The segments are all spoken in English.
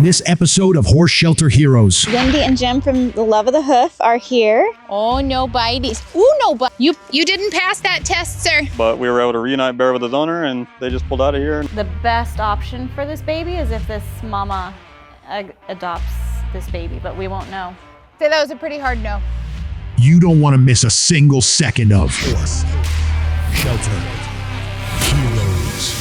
this episode of Horse Shelter Heroes. Wendy and Jim from the Love of the Hoof are here. Oh, no bites. Ooh, no bite. You didn't pass that test, sir. But we were able to reunite Bear with his owner, and they just pulled out of here. The best option for this baby is if this mama adopts this baby, but we won't know. So that was a pretty hard no. You don't want to miss a single second of Horse Shelter Heroes.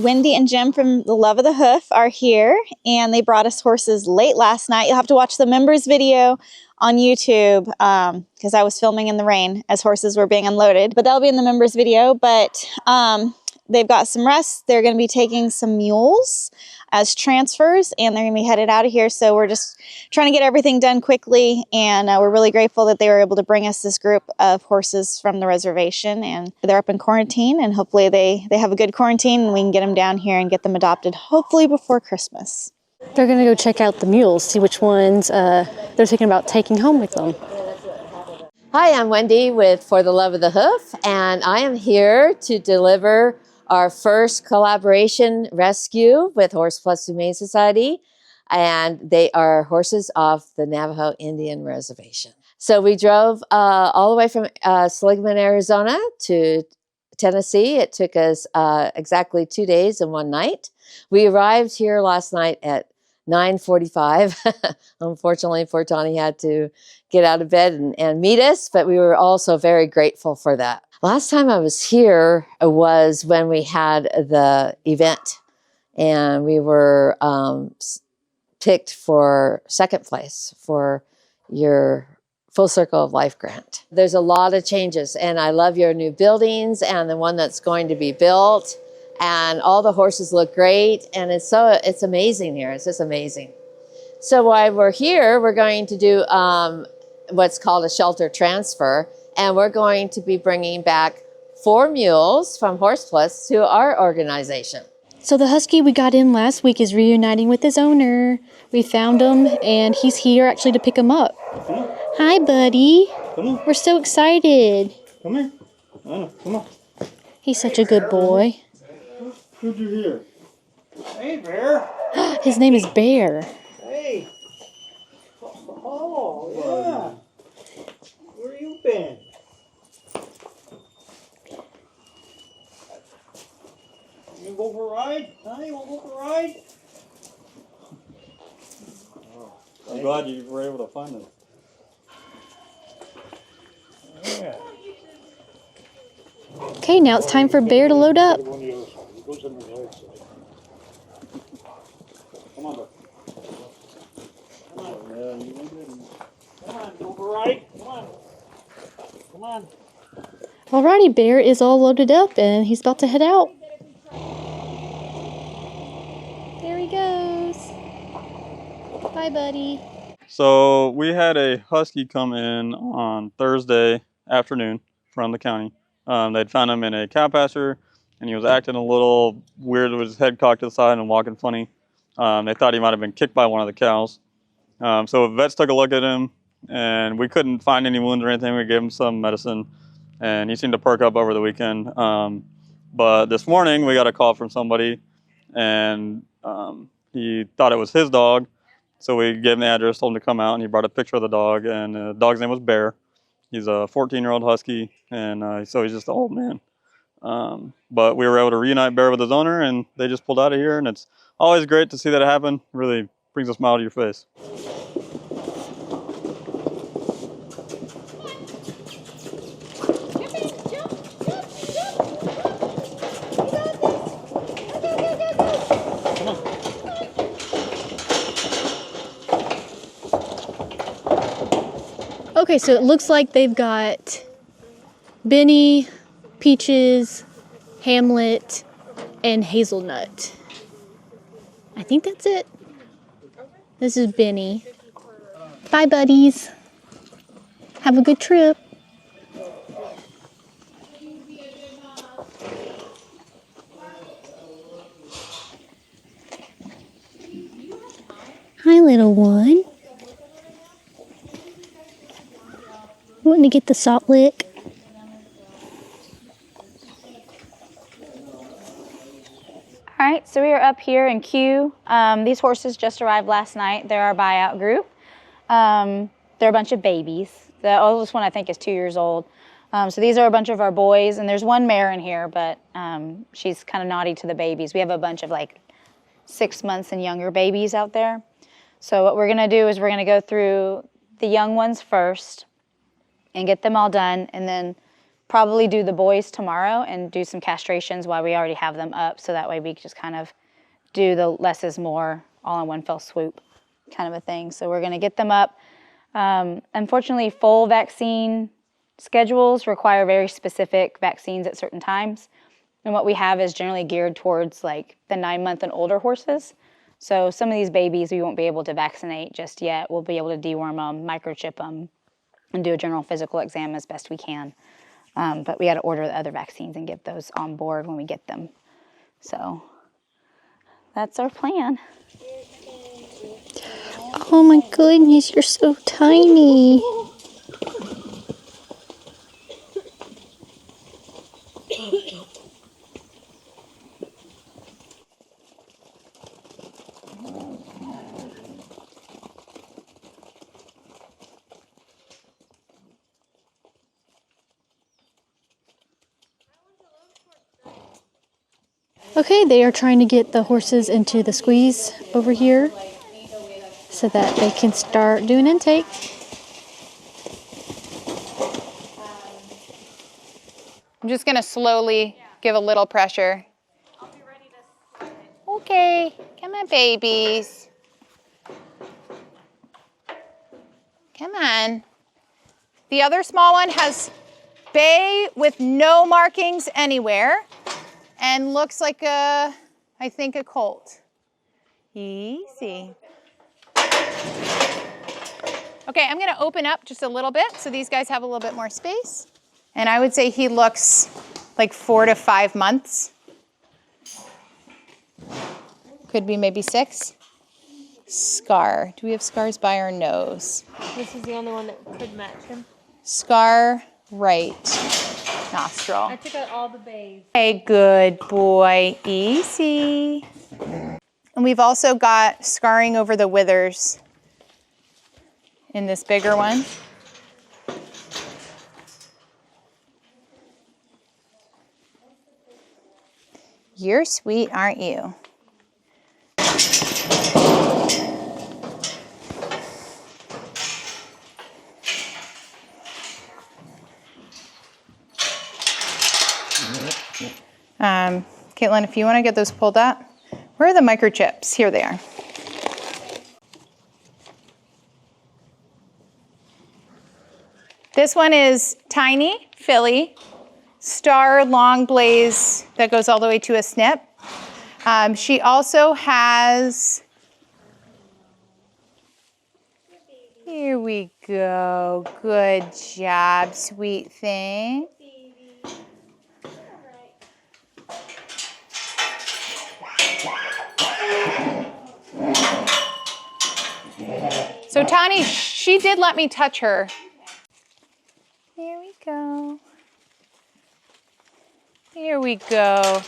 Wendy and Jim from the Love of the Hoof are here, and they brought us horses late last night. You'll have to watch the members video on YouTube because I was filming in the rain as horses were being unloaded, but that'll be in the members video. But they've got some rest. They're going to be taking some mules as transfers, and they're going to be headed out of here. So we're just trying to get everything done quickly, and we're really grateful that they were able to bring us this group of horses from the reservation, and they're up in quarantine, and hopefully they have a good quarantine and we can get them down here and get them adopted hopefully before Christmas. They're going to go check out the mules, see which ones they're thinking about taking home with them. Hi, I'm Wendy with For the Love of the Hoof, and I am here to deliver our first collaboration rescue with Plus Humane Society, and they are horses off the Navajo Indian Reservation. So we drove all the way from Seligman, Arizona to Tennessee. It took us exactly 2 days and 1 night. We arrived here last night at 9:45. Unfortunately, poor Tawny had to get out of bed and meet us, but we were also very grateful for that. Last time I was here was when we had the event, and we were picked for second place for your Full Circle of Life grant. There's a lot of changes, and I love your new buildings and the one that's going to be built, and all the horses look great, and it's amazing here. It's just amazing. So while we're here, we're going to do what's called a shelter transfer, and we're going to be bringing back 4 mules from Horse Plus to our organization. So the Husky we got in last week is reuniting with his owner. We found him, and he's here actually to pick him up. Hi, buddy. Come on. We're so excited. Come here. Anna, come on. He's such a good boy. Who'd you hear? Hey, Bear. His name is Bear. Hey. Oh, yeah. Where you been? You go for a ride? Huh? You want to go for a ride? I'm glad you were able to find it. Yeah. Okay, now it's time for Bear to load up. Come on, bud. Come on, go for a ride. Come on. Come on. Alrighty, Bear is all loaded up, and he's about to head out. There he goes. Bye, buddy. So we had a Husky come in on Thursday afternoon from the county. They'd found him in a cow pasture, and he was acting a little weird with his head cocked to the side and walking funny. They thought he might have been kicked by one of the cows. So vets took a look at him, and we couldn't find any wounds or anything. We gave him some medicine, and he seemed to perk up over the weekend. But this morning we got a call from somebody, and he thought it was his dog. So we gave him the address, told him to come out, and he brought a picture of the dog, and the dog's name was Bear. He's a 14-year-old Husky, and so he's just an old man. But we were able to reunite Bear with his owner, and they just pulled out of here, and it's always great to see that happen. Really brings a smile to your face. Okay, so it looks like they've got Benny, Peaches, Hamlet, and Hazelnut. I think that's it. This is Benny. Bye, buddies. Have a good trip. Hi, little one. Wanting to get the salt lick. All right, so we are up here in queue. These horses just arrived last night. They're our buyout group. They're a bunch of babies. The oldest one I think is 2 years old. So these are a bunch of our boys, and there's one mare in here, but she's kind of naughty to the babies. We have a bunch of like 6 months and younger babies out there. So what we're gonna do is we're gonna go through the young ones first and get them all done, and then probably do the boys tomorrow and do some castrations while we already have them up, so that way we can just kind of do the less is more all in one fell swoop kind of a thing. So we're gonna get them up. Unfortunately, foal vaccine schedules require very specific vaccines at certain times. And what we have is generally geared towards like the 9-month and older horses. So some of these babies we won't be able to vaccinate just yet. We'll be able to deworm them, microchip them, and do a general physical exam as best we can. But we got to order the other vaccines and get those on board when we get them. So that's our plan. Oh my goodness, you're so tiny. Okay, they are trying to get the horses into the squeeze over here so that they can start doing intake. I'm just gonna slowly give a little pressure. Okay, come on, babies. Come on. The other small one has bay with no markings anywhere and looks like I think a colt. Easy. Okay, I'm gonna open up just a little bit so these guys have a little bit more space. And I would say he looks like 4 to 5 months. Could be maybe 6. Scar. Do we have scars by our nose? This is the only one that could match him. Scar right nostril. I took out all the bays. Okay, good boy. Easy. And we've also got scarring over the withers in this bigger one. You're sweet, aren't you? Caitlin, if you want to get those pulled up, where are the microchips? Here they are. This one is tiny, filly, star long blaze that goes all the way to a snip. She also has, here we go, good job, sweet thing. So Tani, she did let me touch her. Here we go. Here we go.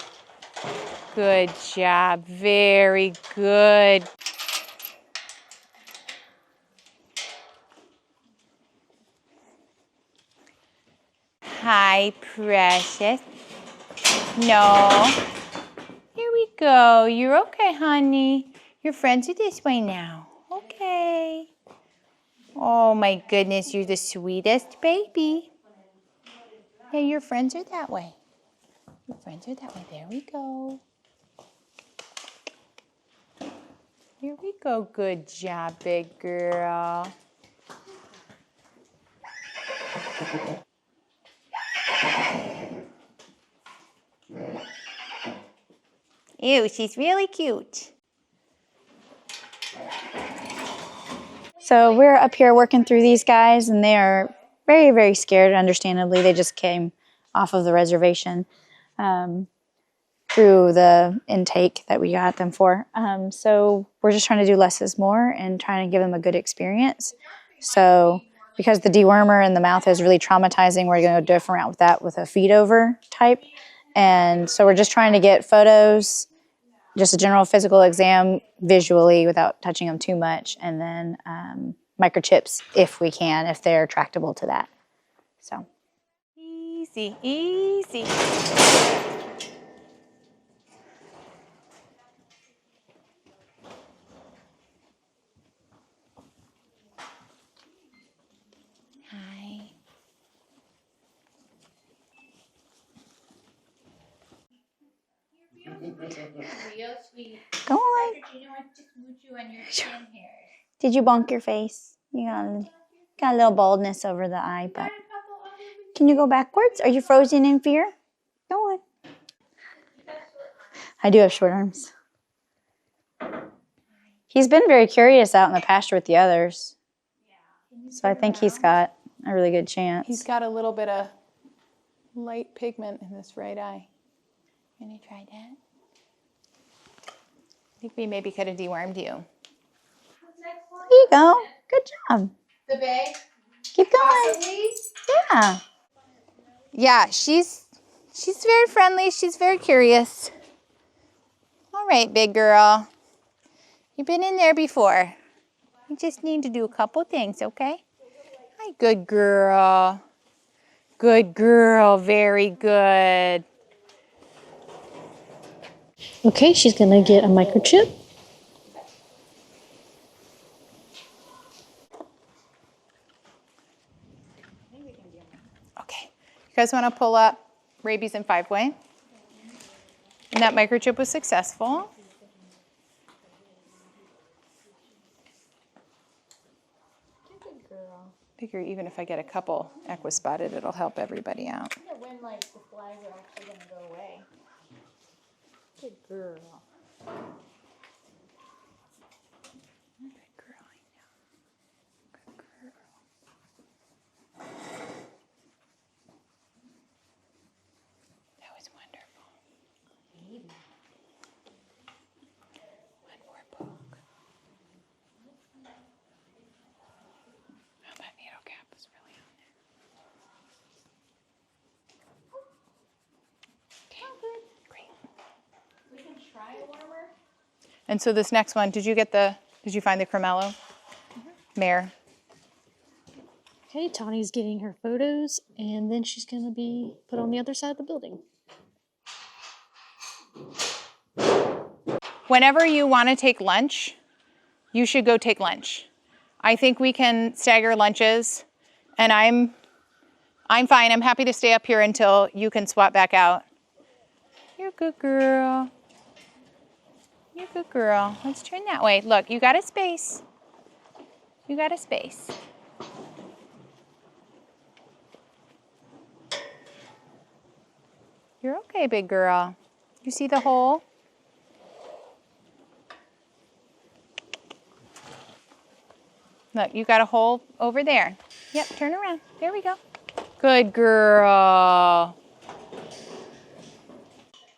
Good job. Very good. Hi, precious. No. Here we go. You're okay, honey. Your friends are this way now. Okay. Oh my goodness, you're the sweetest baby. Yeah, your friends are that way. Your friends are that way. There we go. Here we go. Good job, big girl. Ew, she's really cute. So we're up here working through these guys, and they are very, very scared, understandably. They just came off of the reservation through the intake that we got them for. So we're just trying to do less is more and trying to give them a good experience. So because the dewormer in the mouth is really traumatizing. We're going to go a different route with that with a feed over type. And so we're just trying to get photos, just a general physical exam visually without touching them too much, and then microchips if we can, if they're tractable to that. So Easy, easy. Hi. Real sweet. go on. You know I just moved you on your chin here. Did you bonk your face? You got a little baldness over the eye, but can you go backwards? Are you frozen in fear? Go on. I do have short arms. He's been very curious out in the pasture with the others. So I think he's got a really good chance. He's got a little bit of light pigment in this right eye. Can you try that? I think we maybe could have dewormed you. There you go. Good job. The bay? Keep going. Yeah. Yeah, she's very friendly. She's very curious. All right, big girl. You've been in there before. You just need to do a couple things, okay? Hi, good girl. Good girl. Very good. Okay, she's gonna get a microchip. Okay. You guys want to pull up rabies in 5-way? And that microchip was successful. Figure even if I get a couple equispotted, it'll help everybody out. When like the flies are actually gonna go away. Good girl. Good girl, I know. Good girl. That was wonderful. One more poke. Oh, that needle cap was really on there. Okay, great. We can try a warmer. And so this next one, did you find the Cremello mare? Okay, Tawny's getting her photos, and then she's gonna be put on the other side of the building. Whenever you want to take lunch, you should go take lunch. I think we can stagger lunches, and I'm fine. I'm happy to stay up here until you can swap back out. You're a good girl. You're a good girl. Let's turn that way. Look, you got a space. You got a space. You're okay, big girl. You see the hole? Look, you got a hole over there. Yep, turn around. There we go. Good girl.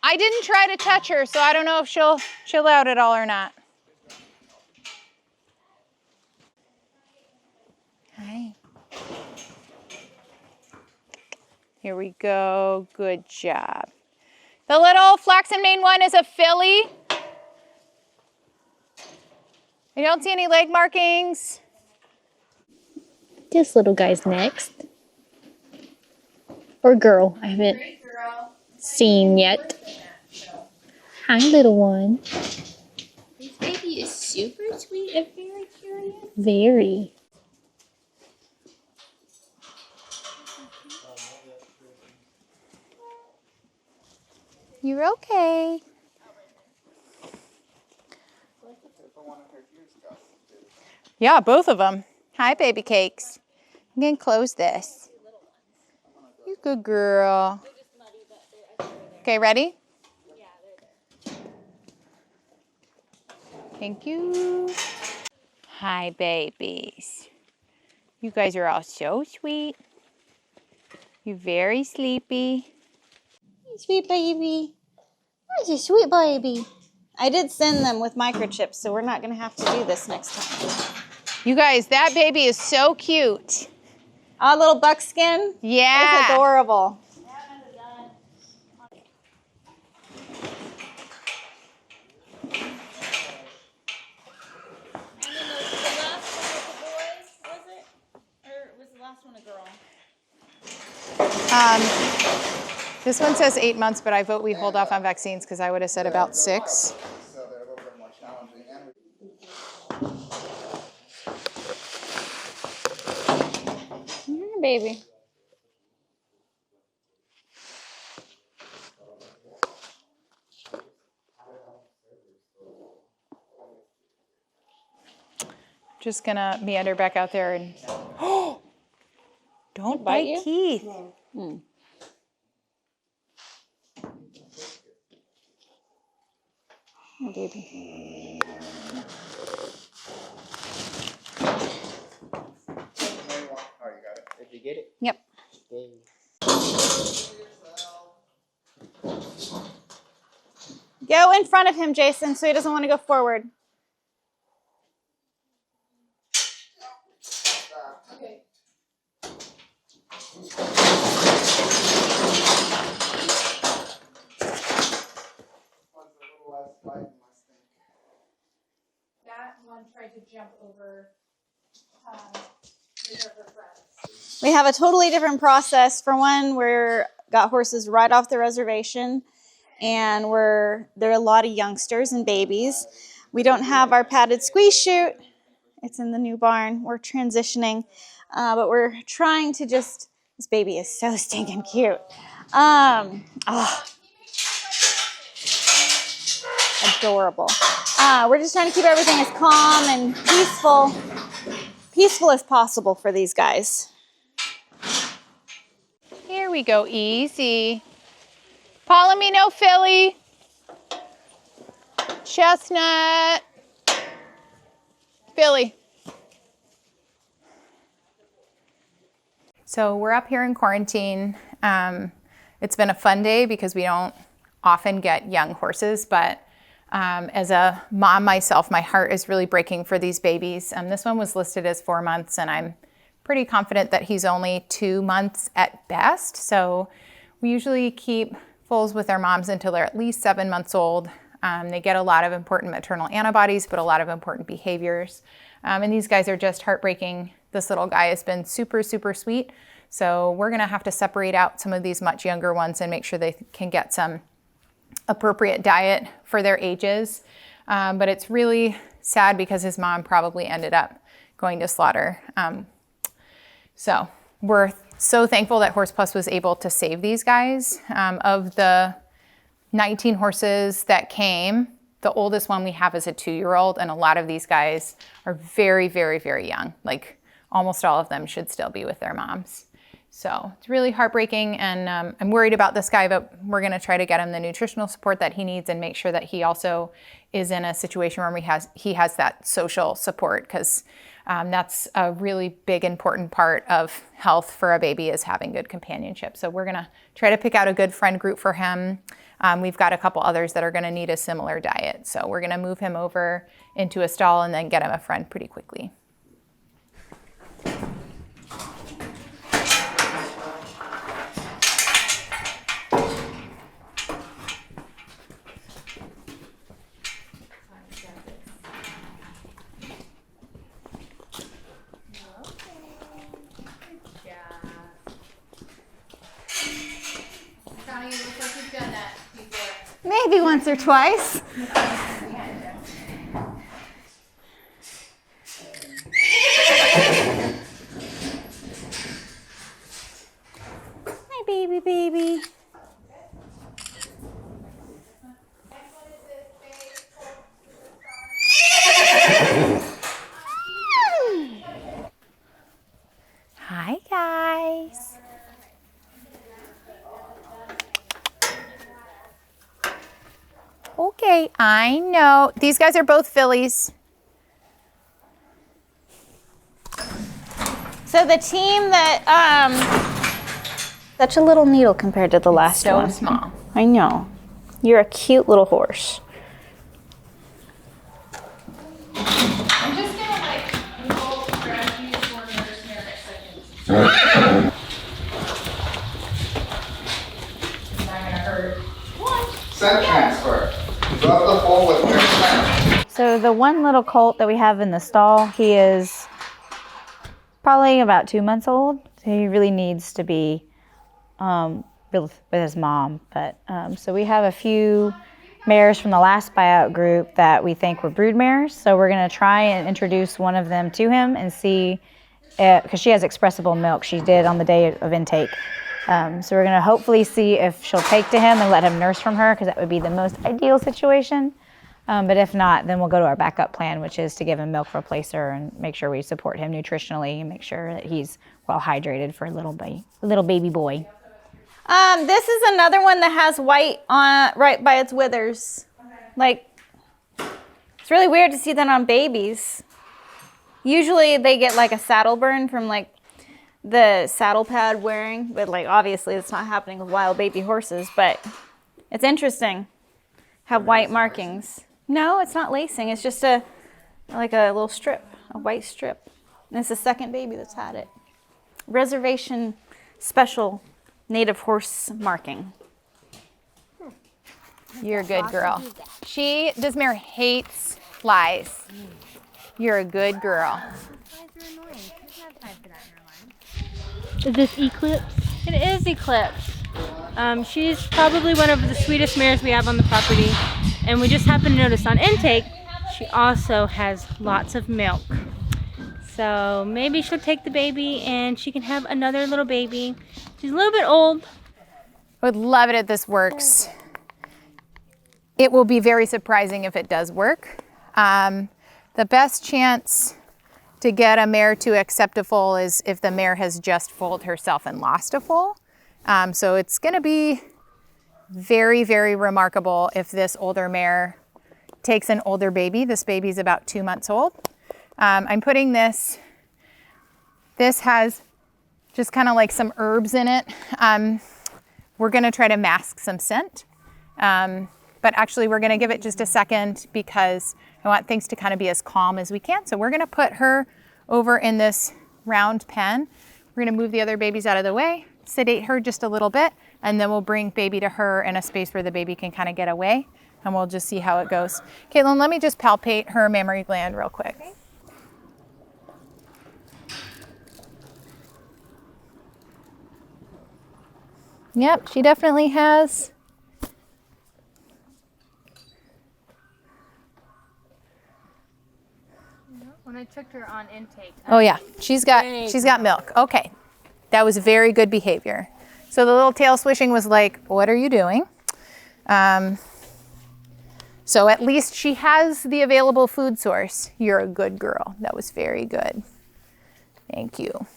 I didn't try to touch her, so I don't know if she'll chill out at all or not. Hi. Here we go. Good job. The little flaxen mane one is a filly. I don't see any leg markings. This little guy's next. Or girl, I haven't seen yet. Hi, little one. This baby is super sweet and very curious. Very. You're okay. Yeah, both of them. Hi, baby cakes. I'm going to close this. You good girl. Okay, ready? Thank you. Hi, babies. You guys are all so sweet. You're very sleepy. Sweet baby. That's a sweet baby. I did send them with microchips, so we're not going to have to do this next time. You guys, that baby is so cute. A little buckskin. Yeah. It's adorable. This one says 8 months, but I vote we hold off on vaccines because I would have said about 6. So they're a little bit more challenging. And Baby. Just gonna meander back out there and don't bite bite you? teeth. Oh, baby. Oh, you got it. Did you get it? Yep. Okay. Go in front of him, Jason, so he doesn't want to go forward. Okay. That one tried to jump over We have a totally different process. For one, we're got horses right off the reservation, and there are a lot of youngsters and babies. We don't have our padded squeeze chute. It's in the new barn. We're transitioning, but we're trying to just. This baby is so stinking cute. Adorable. We're just trying to keep everything as calm and peaceful as possible for these guys. Here we go, easy. Palomino filly. Chestnut. Filly. So we're up here in quarantine. It's been a fun day because we don't often get young horses, but as a mom myself, my heart is really breaking for these babies. This one was listed as 4 months, and I'm pretty confident that he's only 2 months at best. So we usually keep foals with their moms until they're at least 7 months old. They get a lot of important maternal antibodies, but a lot of important behaviors. And these guys are just heartbreaking. This little guy has been super, super sweet. So we're gonna have to separate out some of these much younger ones and make sure they can get some appropriate diet for their ages. But it's really sad because his mom probably ended up going to slaughter. So we're so thankful that Horse Plus was able to save these guys. Of the 19 horses that came, the oldest one we have is a 2-year-old, and a lot of these guys are very, very, very young. Like almost all of them should still be with their moms. So it's really heartbreaking, and I'm worried about this guy, but we're gonna try to get him the nutritional support that he needs and make sure that he also is in a situation where he has that social support, because that's a really big, important part of health for a baby is having good companionship. So we're gonna try to pick out a good friend group for him. We've got a couple others that are gonna need a similar diet. So we're gonna move him over into a stall and then get him a friend pretty quickly. Maybe once or twice. Hi, baby. Hi, guys. Okay, I know. These guys are both fillies. So the team that, such a little needle compared to the last one. So small. I know. You're a cute little horse. I'm just gonna grab these for another snare next second. Scent transfer. Rub the foal with their scent. So the one little colt that we have in the stall, he is probably about 2 months old. So he really needs to be with his mom. But so we have a few mares from the last buyout group that we think were brood mares. So we're going to try and introduce one of them to him and see, because she has expressible milk. She did on the day of intake. So we're going to hopefully see if she'll take to him and let him nurse from her, because that would be the most ideal situation. But if not, then we'll go to our backup plan, which is to give him milk replacer and make sure we support him nutritionally and make sure that he's well hydrated for a little baby boy. This is another one that has white on right by its withers. Like, it's really weird to see that on babies. Usually they get like a saddle burn from like the saddle pad wearing, but like obviously it's not happening with wild baby horses, but it's interesting. Have white markings. No, it's not lacing. It's just like a little strip, a white strip. And it's the second baby that's had it. Reservation special native horse marking. You're a good girl. This mare hates flies. You're a good girl. Is this Eclipse? It is Eclipse. She's probably one of the sweetest mares we have on the property. And we just happened to notice on intake, she also has lots of milk. So maybe she'll take the baby and she can have another little baby. She's a little bit old. I would love it if this works. It will be very surprising if it does work. The best chance to get a mare to accept a foal is if the mare has just foaled herself and lost a foal. So it's going to be very, very remarkable if this older mare takes an older baby. This baby's about 2 months old. I'm putting this has just kind of like some herbs in it. We're going to try to mask some scent. But actually we're going to give it just a second because I want things to kind of be as calm as we can. So we're going to put her over in this round pen. We're going to move the other babies out of the way, sedate her just a little bit, and then we'll bring baby to her in a space where the baby can kind of get away, and we'll just see how it goes. Caitlin, let me just palpate her mammary gland real quick. Okay. Yep, she definitely has. When I took her on intake. Oh yeah, she's got milk. Okay, that was very good behavior. So the little tail swishing was like, what are you doing? So at least she has the available food source. You're a good girl. That was very good. Thank you.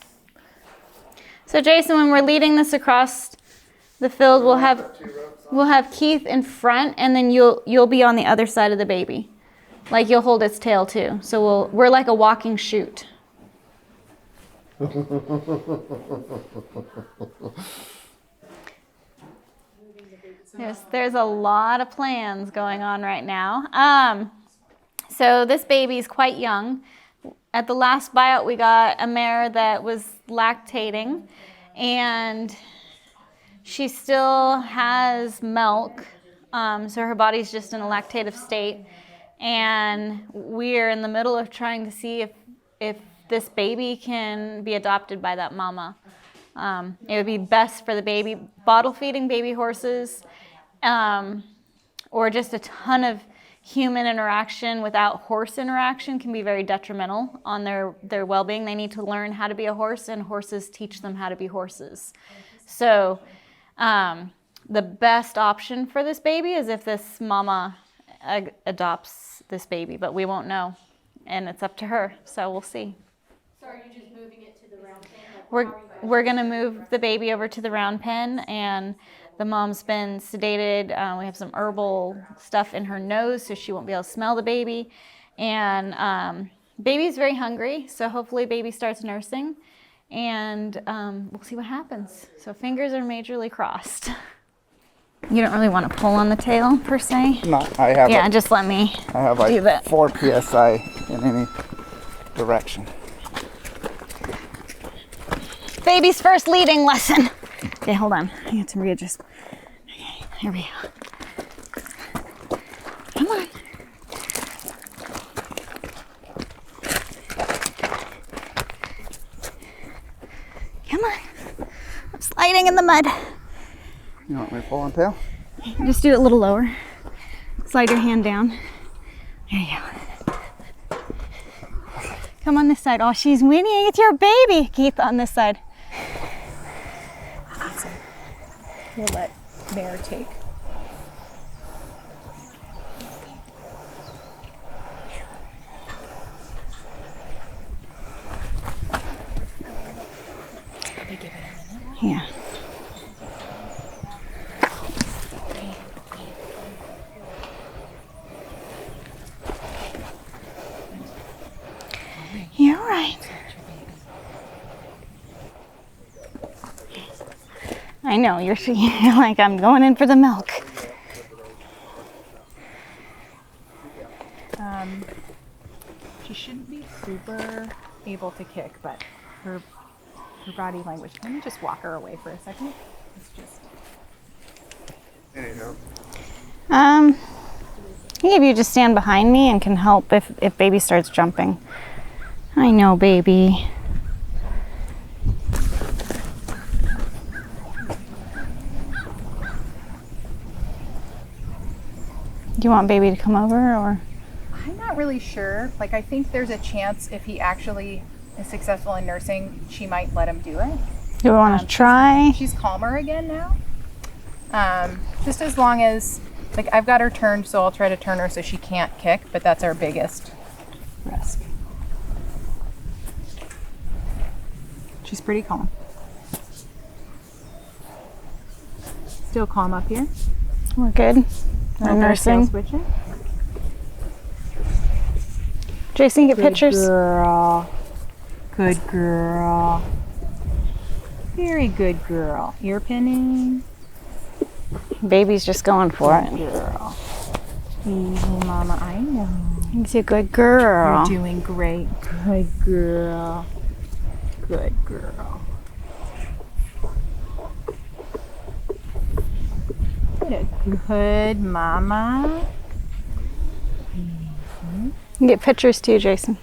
So Jason, when we're leading this across the field, we'll have Keith in front, and then you'll be on the other side of the baby. Like you'll hold its tail too. So we're like a walking chute. There's a lot of plans going on right now. So this baby is quite young. At the last buyout, we got a mare that was lactating, and she still has milk. So her body's just in a lactative state. And we're in the middle of trying to see if this baby can be adopted by that mama. It would be best for the baby. Bottle feeding baby horses or just a ton of human interaction without horse interaction can be very detrimental on their well-being. They need to learn how to be a horse, and horses teach them how to be horses. So the best option for this baby is if this mama adopts this baby, but we won't know, and it's up to her, so we'll see. So are you just moving it to the round pen? We're gonna move the baby over to the round pen, and the mom's been sedated. We have some herbal stuff in her nose so she won't be able to smell the baby, and baby's very hungry, so hopefully baby starts nursing, and we'll see what happens. So fingers are majorly crossed. You don't really want to pull on the tail per se? No, I have. Yeah, just let me I have like do that. 4 psi in any direction. baby's first leading lesson. Okay, hold on. I got to readjust. Okay, here we go. Come on. Come on. I'm sliding in the mud. You want me to pull on tail? Just do it a little lower. Slide your hand down. There you go. Come on this side. Oh, she's whinnying. It's your baby. Keith, on this side. We'll let Bear take. Yeah. You're right. I know, you're like, I'm going in for the milk. She shouldn't be super able to kick, but her body language. Let me just walk her away for a second. It's just. Maybe you just stand behind me and can help if baby starts jumping. I know, baby. Do you want baby to come over, or? I'm not really sure. Like, I think there's a chance if he actually is successful in nursing, she might let him do it. Do we want to try? She's calmer again now. Just as long as, like, I've got her turned, so I'll try to turn her so she can't kick, but that's our biggest risk. She's pretty calm. Still calm up here. We're good. We're nursing. Switching. Jason, get pictures. Girl. Good girl. Very good girl. Ear pinning. Baby's just going for it. Girl. Easy, mama. I know. He's a good girl. You're doing great. Good girl. Good girl. What a good mama. You get pictures too, Jason.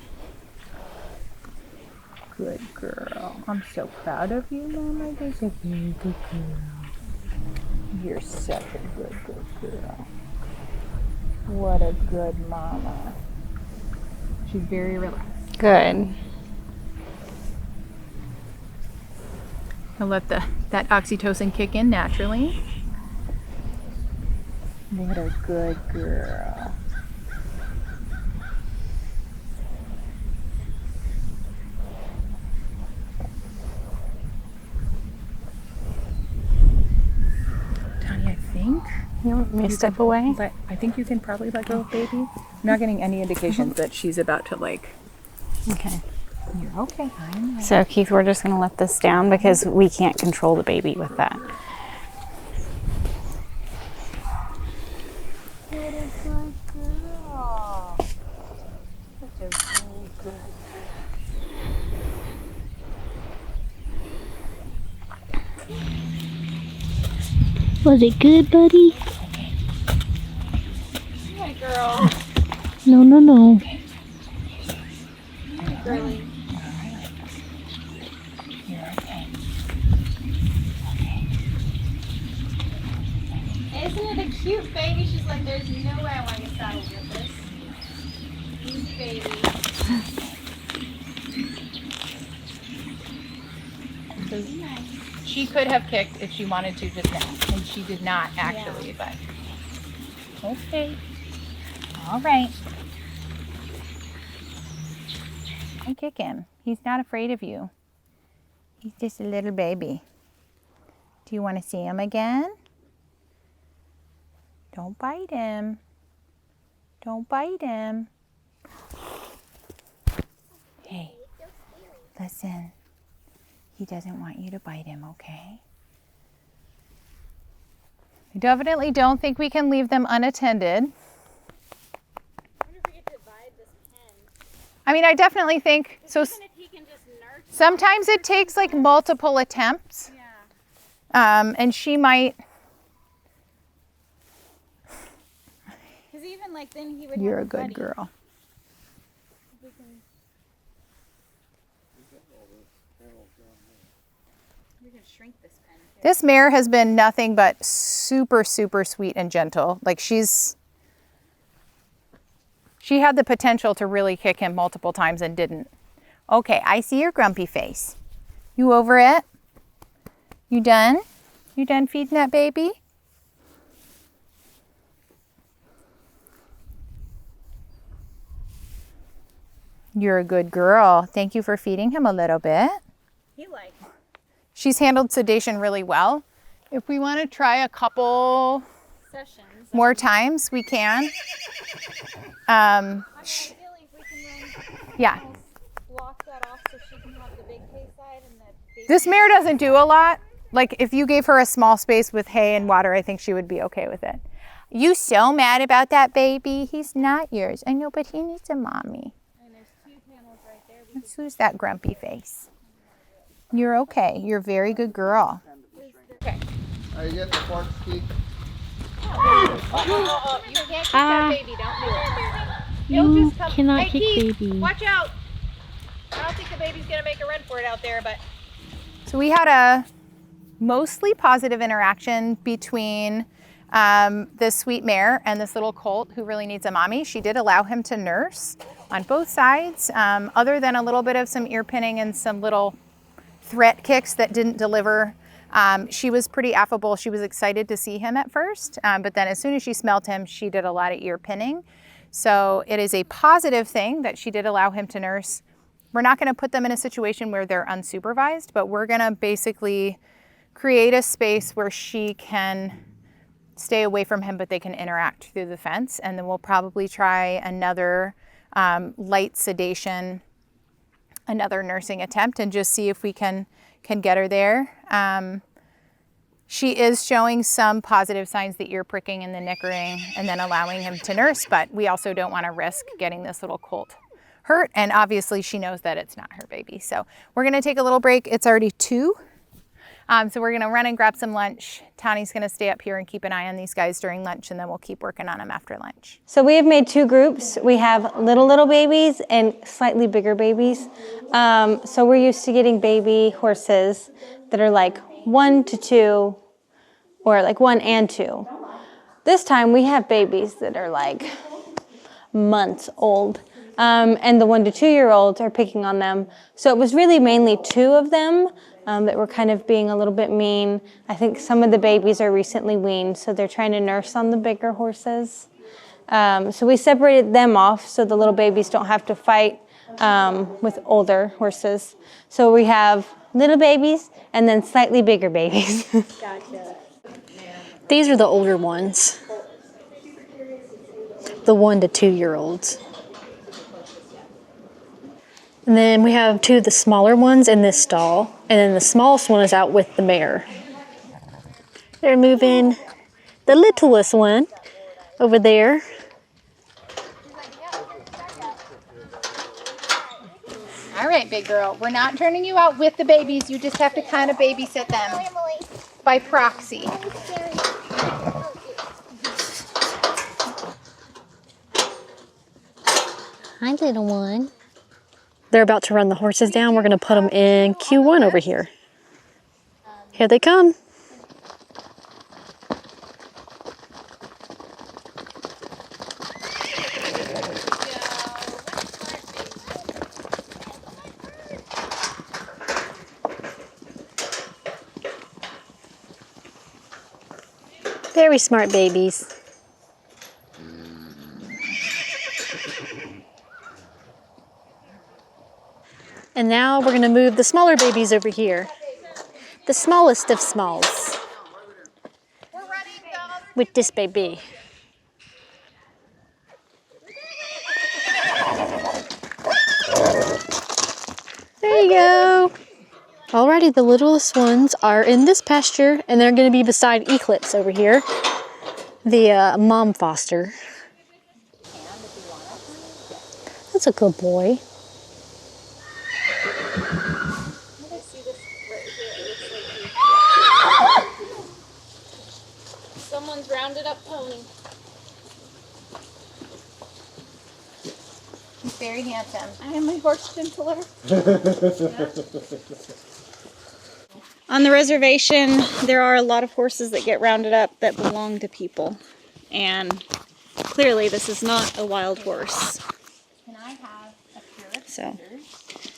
Good girl. I'm so proud of you, mama. You're a very good girl. You're such a good girl. What a good mama. She's very relaxed. Good. I'll let that oxytocin kick in naturally. What a good girl. Tony, I think You want me to step away? But I think you can probably let go of baby. I'm not getting any indications that she's about to like. Okay. You're okay. I know. So Keith, we're just going to let this down because we can't control the baby with that. What a good girl. Such a really good. Was it good, buddy? Yeah, girl. No, no, no. Girly. Isn't it a cute baby? She's like, there's no way I want to get saddled with this. Easy baby. She could have kicked if she wanted to just now, and she did not actually, but okay. All right. And kick him. He's not afraid of you. He's just a little baby. Do you want to see him again? Don't bite him. Don't bite him. Hey, listen. He doesn't want you to bite him, okay? I definitely don't think we can leave them unattended. I mean, I definitely think so. Sometimes it takes like multiple attempts. And she might. Because even like then he would. You're a have it good ready. girl. We can shrink this pen. This mare has been nothing but super, super sweet and gentle. Like she had the potential to really kick him multiple times and didn't. Okay, I see your grumpy face. You over it? You done? You done feeding that baby? You're a good girl. Thank you for feeding him a little bit. He likes. She's handled sedation really well. If we want to try a couple Sessions. more times, we can. I'm ideally if we can Yeah. block that off so she can have the big hay side and the big. This mare doesn't do a lot. Like if you gave her a small space with hay and water, I think she would be okay with it. You so mad about that baby? He's not yours. I know, but he needs a mommy. And there's 2 panels right there. Let's lose that grumpy face. You're okay. You're a very good girl. Are you getting the fork ski? You can't kick that baby. Don't do it. He'll You just come. cannot Hey, kick Keith, baby. watch out. I don't think the baby's gonna make a run for it out there, but. So we had a mostly positive interaction between this sweet mare and this little colt who really needs a mommy. She did allow him to nurse on both sides, other than a little bit of some ear pinning and some little threat kicks that didn't deliver. She was pretty affable. She was excited to see him at first, but then as soon as she smelled him, she did a lot of ear pinning. So it is a positive thing that she did allow him to nurse. We're not going to put them in a situation where they're unsupervised, but we're going to basically create a space where she can stay away from him, but they can interact through the fence. And then we'll probably try another light sedation, another nursing attempt, and just see if we can get her there. She is showing some positive signs, the ear pricking and the nickering, and then allowing him to nurse, but we also don't want to risk getting this little colt hurt. And obviously she knows that it's not her baby. So we're going to take a little break. It's already 2. So we're going to run and grab some lunch. Tawny's going to stay up here and keep an eye on these guys during lunch, and then we'll keep working on them after lunch. So we have made 2 groups. We have little babies and slightly bigger babies. So we're used to getting baby horses that are like 1 to 2 or like 1 and 2. This time we have babies that are like months old. And the 1 to 2 year olds are picking on them. So it was really mainly 2 of them that were kind of being a little bit mean. I think some of the babies are recently weaned, so they're trying to nurse on the bigger horses. So we separated them off so the little babies don't have to fight with older horses. So we have little babies and then slightly bigger babies. Gotcha. These are the older ones. The 1 to 2 year olds. And then we have 2 of the smaller ones in this stall. And then the smallest one is out with the mare. They're moving the littlest one over there. All right, big girl. We're not turning you out with the babies. You just have to kind of babysit them by proxy. Hi, little one. They're about to run the horses down. We're going to put them in Q1 over here. Here they come. Very smart babies. And now we're going to move the smaller babies over here. The smallest of smalls. With this baby. There you go. Alrighty, the littlest ones are in this pasture, and they're going to be beside Eclipse over here, the mom foster. That's a good boy. rounded up pony. He's very handsome. I am a horse gentler. On the reservation, there are a lot of horses that get rounded up that belong to people. And clearly this is not a wild horse. Can I have a pair of So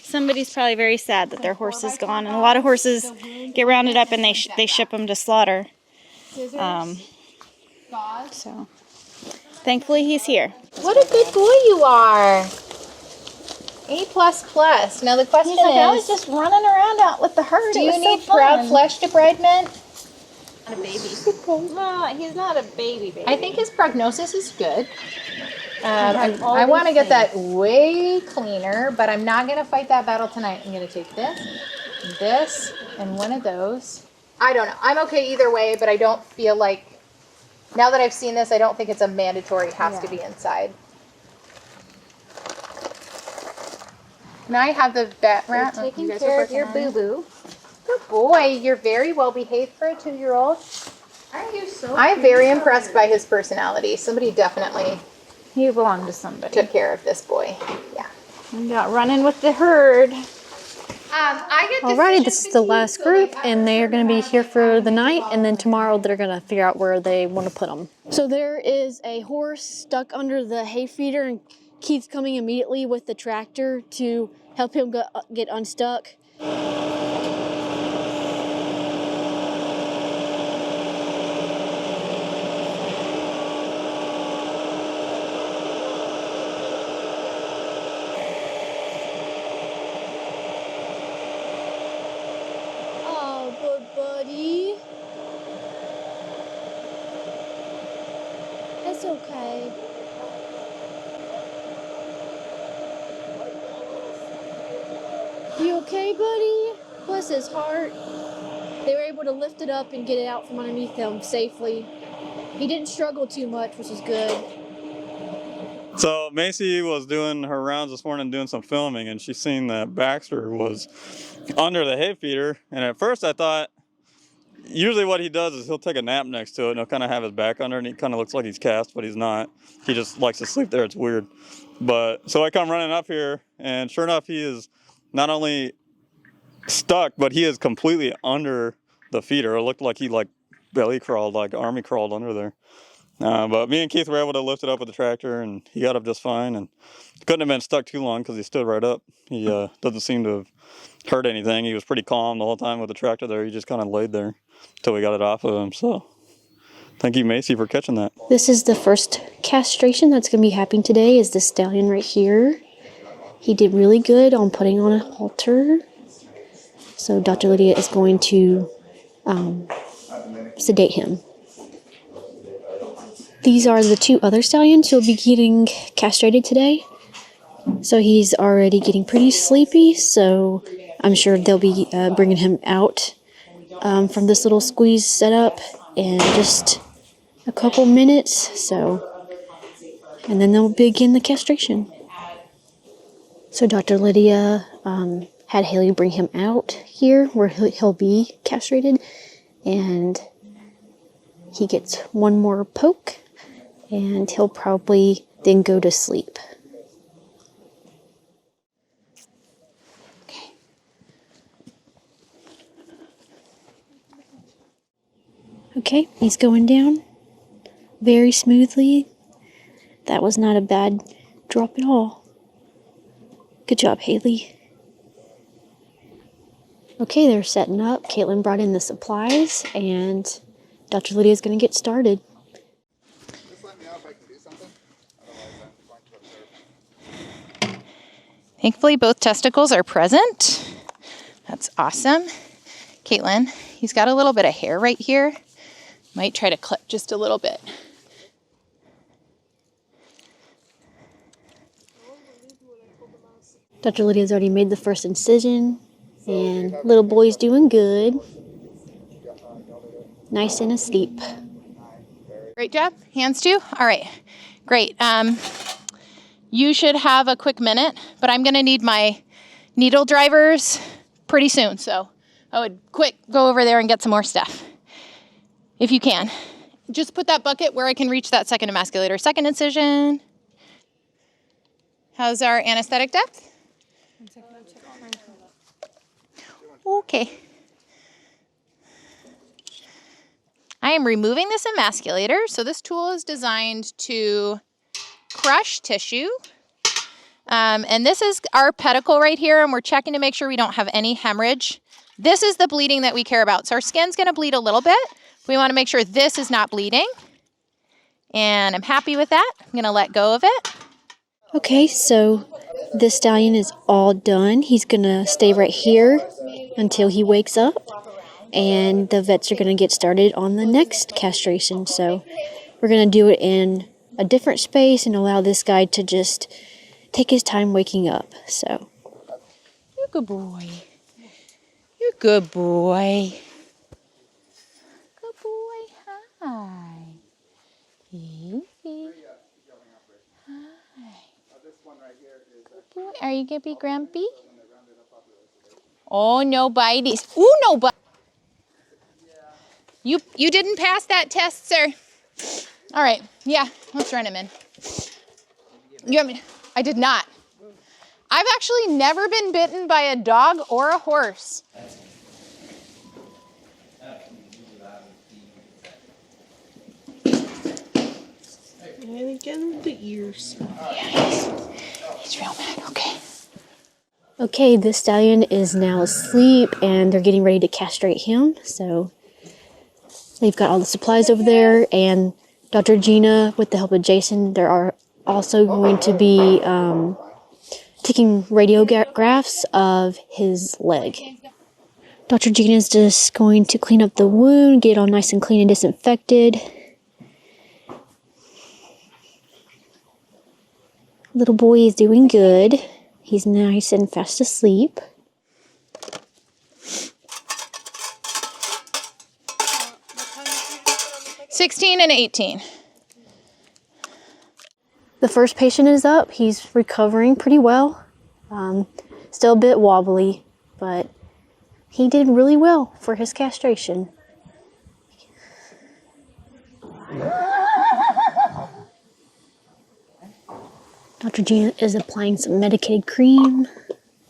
somebody's probably very sad that their horse is gone. And a lot of horses get rounded up and they ship them to slaughter. So thankfully he's here. What a good boy you are. A++. Now the question He's like, is, I was just running around out with the herd. do It you was need so fun. proud flesh debridement? Not a baby. No, he's not a baby. I think his prognosis is good. I want to get that way cleaner, but I'm not going to fight that battle tonight. I'm going to take this, and one of those. I don't know. I'm okay either way, but I don't feel like, now that I've seen this, I don't think it's a mandatory has to be inside. Can I have the vet rat? Taking care of your boo-boo. Good boy. You're very well behaved for a 2-year-old. Aren't you so I'm very impressed by his personality. Somebody definitely He belonged to somebody. took care of this boy. Yeah. We got running with the herd. Alrighty, this is the last group, and they are going to be here for the night, and then tomorrow they're going to figure out where they want to put them. So there is a horse stuck under the hay feeder, and Keith's coming immediately with the tractor to help him get unstuck. Oh, good buddy. It's okay. You okay, buddy? Bless his heart. They were able to lift it up and get it out from underneath him safely. He didn't struggle too much, which is good. So Macy was doing her rounds this morning doing some filming, and she seen that Baxter was under the hay feeder. And at first I thought, usually what he does is he'll take a nap next to it and he'll kind of have his back under, and he kind of looks like he's cast, but he's not. He just likes to sleep there. It's weird. But so I come running up here, and sure enough, he is not only stuck, but he is completely under the feeder. It looked like he belly crawled, like army crawled under there. But me and Keith were able to lift it up with the tractor, and he got up just fine, and couldn't have been stuck too long because he stood right up. He doesn't seem to have hurt anything. He was pretty calm the whole time with the tractor there. He just kind of laid there until we got it off of him. So thank you, Macy, for catching that. This is the first castration that's going to be happening today, is this stallion right here. He did really good on putting on a halter. So Dr. Lydia is going to sedate him. These are the 2 other stallions who will be getting castrated today. So he's already getting pretty sleepy, so I'm sure they'll be bringing him out from this little squeeze setup in just a couple minutes. And then they'll begin the castration. So Dr. Lydia had Haley bring him out here where he'll be castrated, and he gets one more poke, and he'll probably then go to sleep. Okay, he's going down very smoothly. That was not a bad drop at all. Good job, Haley. Okay, they're setting up. Caitlin brought in the supplies, and Dr. Lydia is going to get started. Just let me know if I can do something. Otherwise, I'm going to observe. Thankfully, both testicles are present. That's awesome. Caitlin, he's got a little bit of hair right here. Might try to clip just a little bit. Dr. Lydia's already made the first incision, and little boy's doing good. Nice and asleep. Great job. Hands too? All right. Great. You should have a quick minute, but I'm going to need my needle drivers pretty soon. So I would quick go over there and get some more stuff if you can. just put that bucket where I can reach that second emasculator. Second incision. How's our anesthetic depth? Okay. I am removing this emasculator. So this tool is designed to crush tissue. And this is our pedicle right here, and we're checking to make sure we don't have any hemorrhage. This is the bleeding that we care about. So our skin's gonna bleed a little bit. We wanna make sure this is not bleeding. And I'm happy with that. I'm gonna let go of it. Okay, so this stallion is all done. He's gonna stay right here until he wakes up, and the vets are gonna get started on the next castration. So we're gonna do it in a different space and allow this guy to just take his time waking up. So You're a good boy. You're a good boy. Good boy. Hi. Easy. Hi. Good boy. Are you gonna be grumpy? Oh, no bites. Ooh, no bite. You didn't pass that test, sir. All right. Yeah, let's run him in. You want me? I did not. I've actually never been bitten by a dog or a horse. And again, the ears. Yeah, he's real mad. Okay. okay, this stallion is now asleep, and they're getting ready to castrate him. So they've got all the supplies over there, and Dr. Gina, with the help of Jason, there are also going to be taking radiographs of his leg. Dr. Gina is just going to clean up the wound, get it all nice and clean and disinfected. Little boy is doing good. He's nice and fast asleep. $16 and $18. The first patient is up. He's recovering pretty well. Still a bit wobbly, but he did really well for his castration. Dr. Gina is applying some medicated cream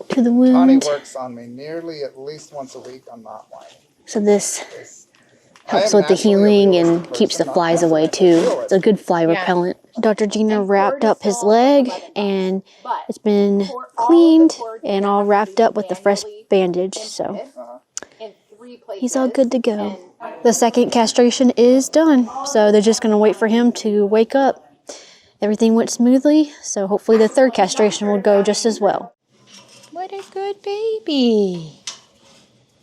to the wound. Connie works on me nearly at least once a week. I'm not whining. So this helps with the healing and keeps the flies away too. It's a good fly repellent. Dr. Gina wrapped up his leg, and it's been cleaned and all wrapped up with a fresh bandage. So he's all good to go. The second castration is done, so they're just going to wait for him to wake up. Everything went smoothly, so hopefully the third castration will go just as well. What a good baby.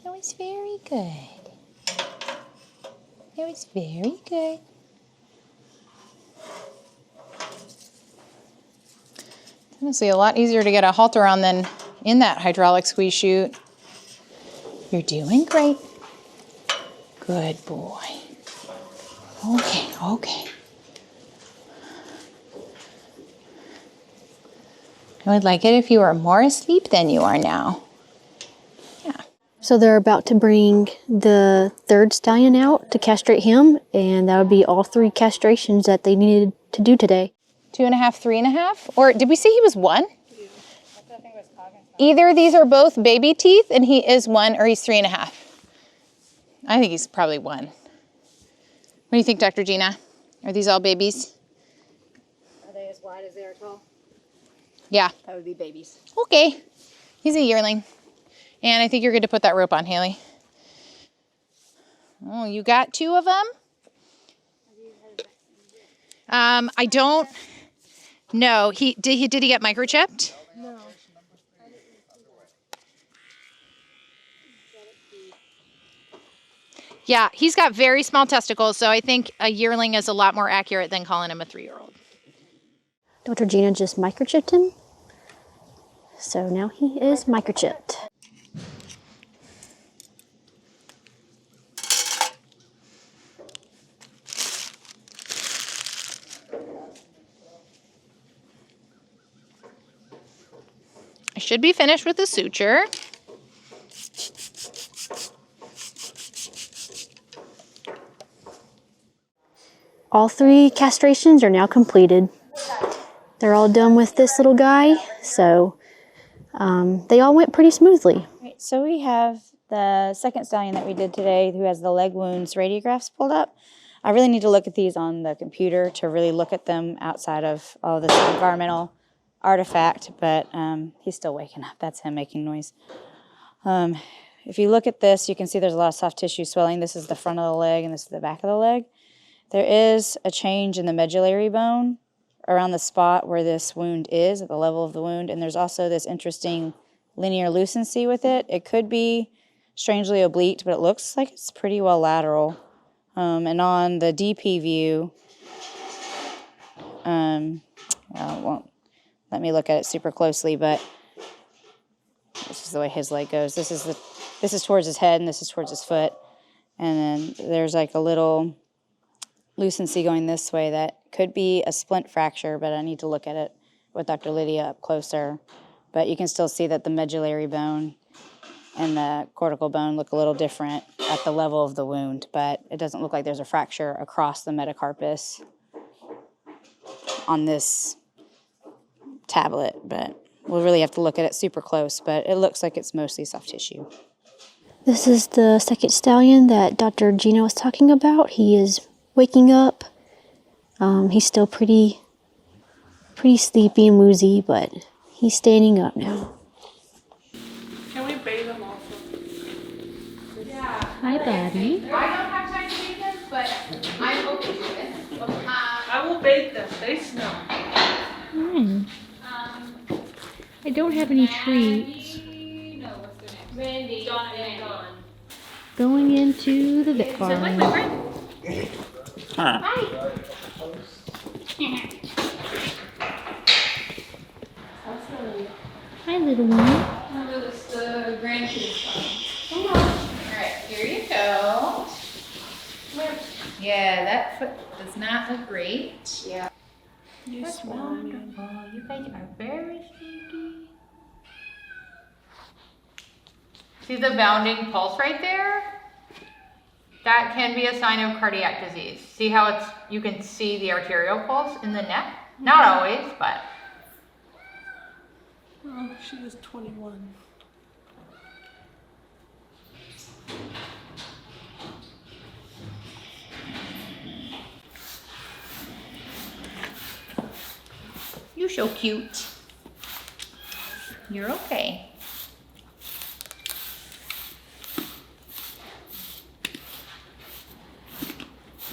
That was very good. That was very good. Honestly, a lot easier to get a halter on than in that hydraulic squeeze chute. You're doing great. Good boy. Okay, okay. I would like it if you were more asleep than you are now. Yeah. So they're about to bring the third stallion out to castrate him, and that would be all three castrations that they needed to do today. 2.5, 3.5? Or did we say he was 1? Either these are both baby teeth and he is 1, or he's 3.5. I think he's probably 1. What do you think, Dr. Gina? Are these all babies? Are they as wide as they are tall? Yeah. That would be babies. Okay. He's a yearling. And I think you're good to put that rope on, Haley. Oh, you got 2 of them? I don't know. Did he get microchipped? No. Yeah, he's got very small testicles, so I think a yearling is a lot more accurate than calling him a 3-year-old. Dr. Gina just microchipped him, so now he is microchipped. I should be finished with the suture. All 3 castrations are now completed. They're all done with this little guy, so they all went pretty smoothly. Right, so we have the second stallion that we did today who has the leg wounds radiographs pulled up. I really need to look at these on the computer to really look at them outside of all this environmental artifact, but he's still waking up. That's him making noise. If you look at this, you can see there's a lot of soft tissue swelling. This is the front of the leg and this is the back of the leg. There is a change in the medullary bone around the spot where this wound is, at the level of the wound, and there's also this interesting linear lucency with it. It could be strangely oblique, but it looks like it's pretty well lateral. And on the DP view, well, it won't let me look at it super closely, but this is the way his leg goes. This is towards his head and this is towards his foot. And then there's like a little lucency going this way that could be a splint fracture, but I need to look at it with Dr. Lydia up closer. But you can still see that the medullary bone and the cortical bone look a little different at the level of the wound, but it doesn't look like there's a fracture across the metacarpus on this tablet, but we'll really have to look at it super close, but it looks like it's mostly soft tissue. This is the second stallion that Dr. Gina was talking about. He is waking up. He's still pretty sleepy and woozy, but he's standing up now. Can we bathe them also? Yeah. Hi, Buddy. I don't have time to bathe them, but I'm okay with it. I will bathe them. They smell. I don't have any treats. Randy. Dawn. Going into the vet farm. my friend. Hi. Hi, little one. It's the grandkids. Come on. Alright, here you go. Yeah, that foot does not look great. Yeah. That's wonderful. You guys are very sneaky. See the bounding pulse right there? That can be a sign of cardiac disease. See how you can see the arterial pulse in the neck? Not always, but. Oh, she was 21. You're so cute. You're okay.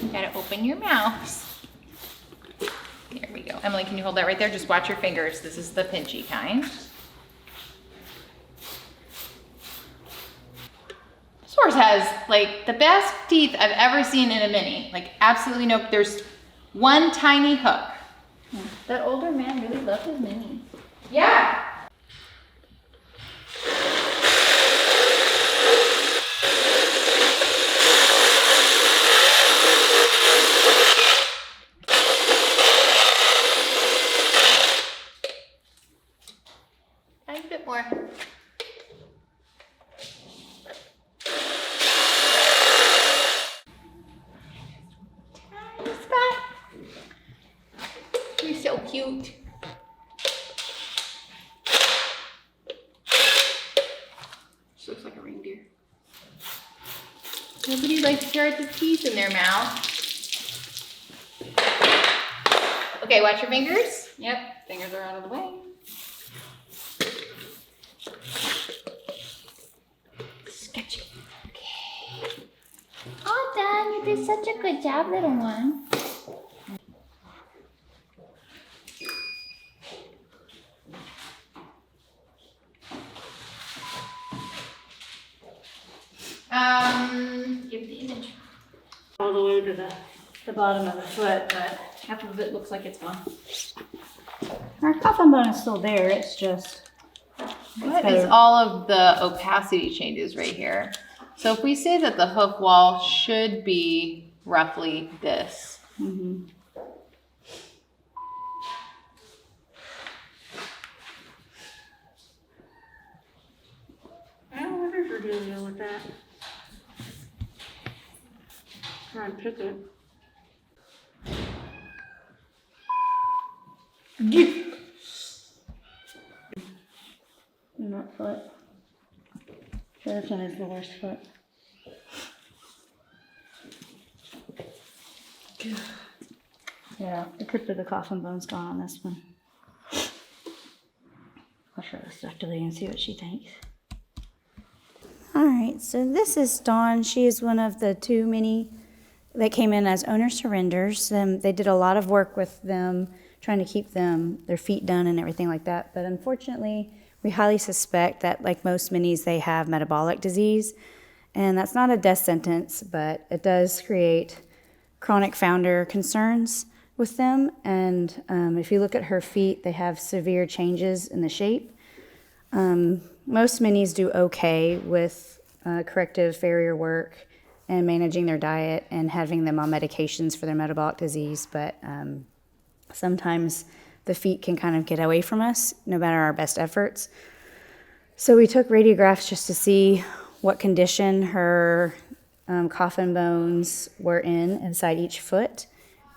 You gotta open your mouth. There we go. Emily, can you hold that right there? Just watch your fingers. This is the pinchy kind. This horse has like the best teeth I've ever seen in a mini. Like absolutely no, there's one tiny hook. That older man really loved his minis. Yeah. A bit more. Tiny spot. You're so cute. She looks like a reindeer. Nobody likes to stare at the teeth in their mouth. Okay, watch your fingers. Yep, fingers are out of the way. Sketchy. Okay. All done. You did such a good job, little one. Give the image. All the way to the bottom of the foot, but half of it looks like it's gone. Our coffin bone is still there, it's just... What is all of the opacity changes right here? So if we say that the hoof wall should be roughly this. Mm-hmm. I wonder if we're dealing with that. Try and pick it. That foot. This one is the worst foot. Yeah, the tip of the coffin bone's gone on this one. I'll show this stuff to Lee and see what she thinks. All right, so this is Dawn. She is one of the 2 mini that came in as owner surrenders. They did a lot of work with them, trying to keep their feet done and everything like that. But unfortunately, we highly suspect that, like most minis, they have metabolic disease. And that's not a death sentence, but it does create chronic founder concerns with them. And if you look at her feet, they have severe changes in the shape. Most minis do okay with corrective farrier work and managing their diet and having them on medications for their metabolic disease, but sometimes the feet can kind of get away from us, no matter our best efforts. So we took radiographs just to see what condition her coffin bones were inside each foot.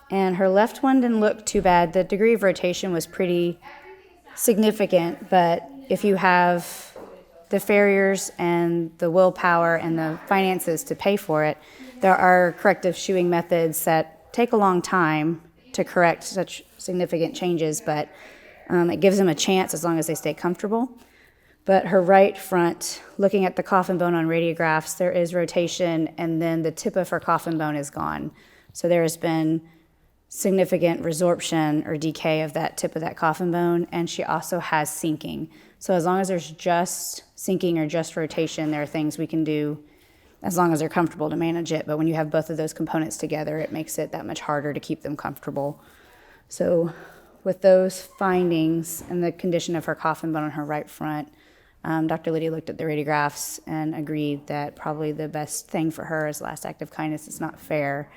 And her left one didn't look too bad. The degree of rotation was pretty significant, but if you have the farriers and the willpower and the finances to pay for it, there are corrective shoeing methods that take a long time to correct such significant changes, but it gives them a chance as long as they stay comfortable. But her right front, looking at the coffin bone on radiographs, there is rotation, and then the tip of her coffin bone is gone. So there has been significant resorption or decay of that tip of that coffin bone, and she also has sinking. So as long as there's just sinking or just rotation, there are things we can do as long as they're comfortable to manage it. But when you have both of those components together, it makes it that much harder to keep them comfortable. So with those findings and the condition of her coffin bone on her right front, Dr. Lydia looked at the radiographs and agreed that probably the best thing for her is last act of kindness. It's not fair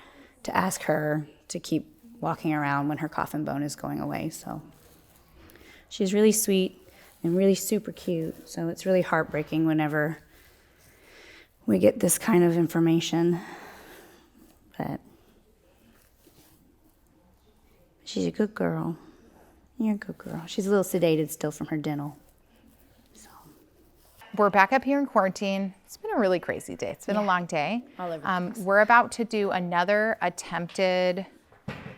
to ask her to keep walking around when her coffin bone is going away. So she's really sweet and really super cute. So it's really heartbreaking whenever we get this kind of information. But she's a good girl. You're a good girl. She's a little sedated still from her dental. We're back up here in quarantine. It's been a really crazy day. It's been a long day. All over the place. We're about to do another attempted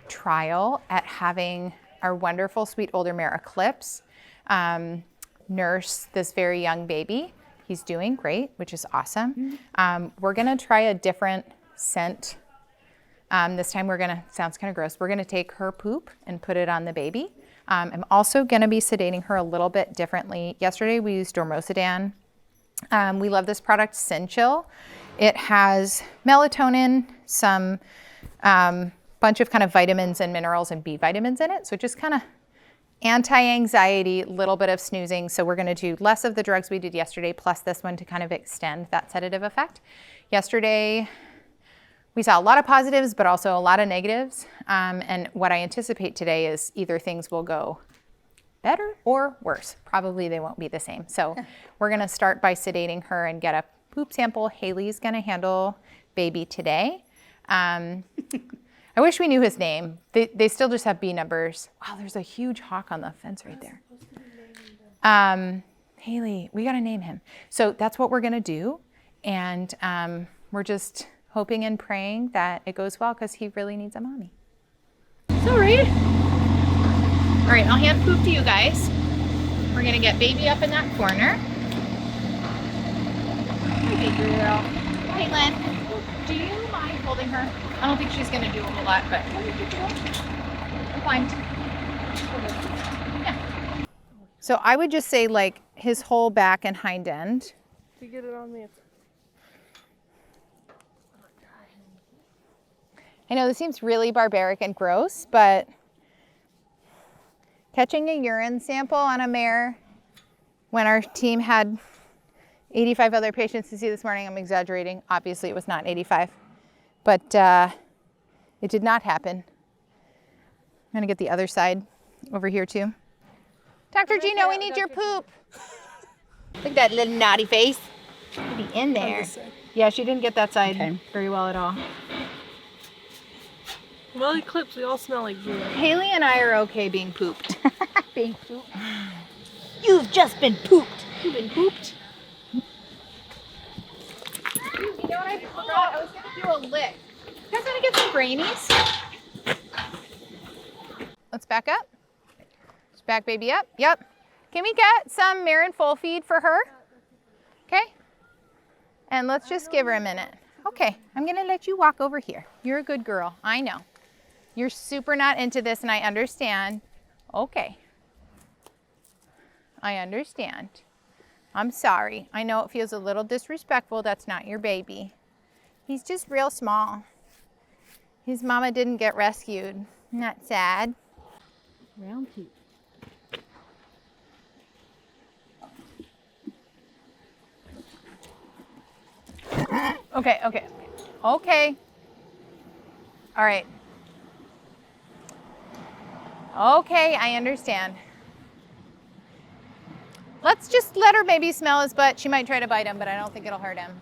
trial at having our wonderful sweet older mare Eclipse nurse this very young baby. He's doing great, which is awesome. We're gonna try a different scent. This time we're gonna, sounds kind of gross, we're gonna take her poop and put it on the baby. I'm also gonna be sedating her a little bit differently. Yesterday we used Dormosidane. We love this product, Synchill. It has melatonin, some bunch of kind of vitamins and minerals and B vitamins in it. So just kind of anti-anxiety, little bit of snoozing. So we're gonna do less of the drugs we did yesterday, plus this one to kind of extend that sedative effect. Yesterday, we saw a lot of positives, but also a lot of negatives. And what I anticipate today is either things will go better or worse. Probably they won't be the same. So we're gonna start by sedating her and get a poop sample. Haley's gonna handle baby today. I wish we knew his name. They still just have B numbers. Wow, there's a huge hawk on the fence right there. Haley, we gotta name him. So that's what we're gonna do. And we're just hoping and praying that it goes well because he really needs a mommy. Sorry. All right, I'll hand poop to you guys. We're gonna get baby up in that corner. Hey, girl. Hey, Len, do you mind holding her? I don't think she's gonna do a whole lot, but I'm fine. Yeah. So I would just say like his whole back and hind end. To get it on me. I know this seems really barbaric and gross, but catching a urine sample on a mare when our team had 85 other patients to see this morning, I'm exaggerating. Obviously it was not 85, but it did not happen. I'm gonna get the other side over here too. Dr. Gino, we need your poop. Look at that little naughty face. It'll be in there. Yeah, she didn't get that side very well at all. Well, Eclipse, we all smell like June. Haley and I are okay being pooped. Being pooped. You've just been pooped. You've been pooped? You know what I forgot? I was gonna do a lick. You guys wanna get some brainies? Let's back up. Just back baby up. Yep. Can we get some mare and foal feed for her? Okay. And let's just give her a minute. Okay, I'm gonna let you walk over here. You're a good girl, I know. You're super not into this and I understand. Okay. I understand. I'm sorry. I know it feels a little disrespectful. That's not your baby. He's just real small. His mama didn't get rescued. Not sad. Round two. Okay, okay, okay. All right. Okay, I understand. Let's just let her maybe smell his butt. She might try to bite him, but I don't think it'll hurt him.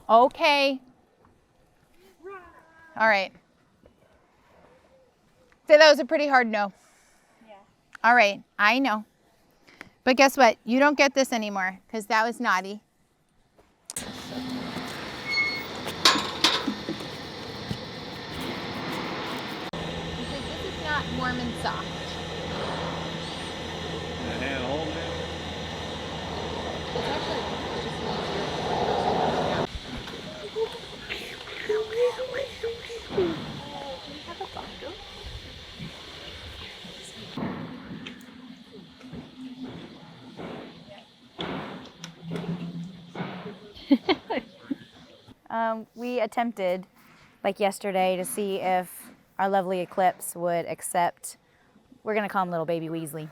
Okay. All right. So that was a pretty hard no. Yeah. All right, I know. But guess what? You don't get this anymore because that was naughty. This is not warm and soft. Hand holding it. It's actually We attempted, like yesterday, to see if our lovely Eclipse would accept, we're gonna call him little baby Weasley,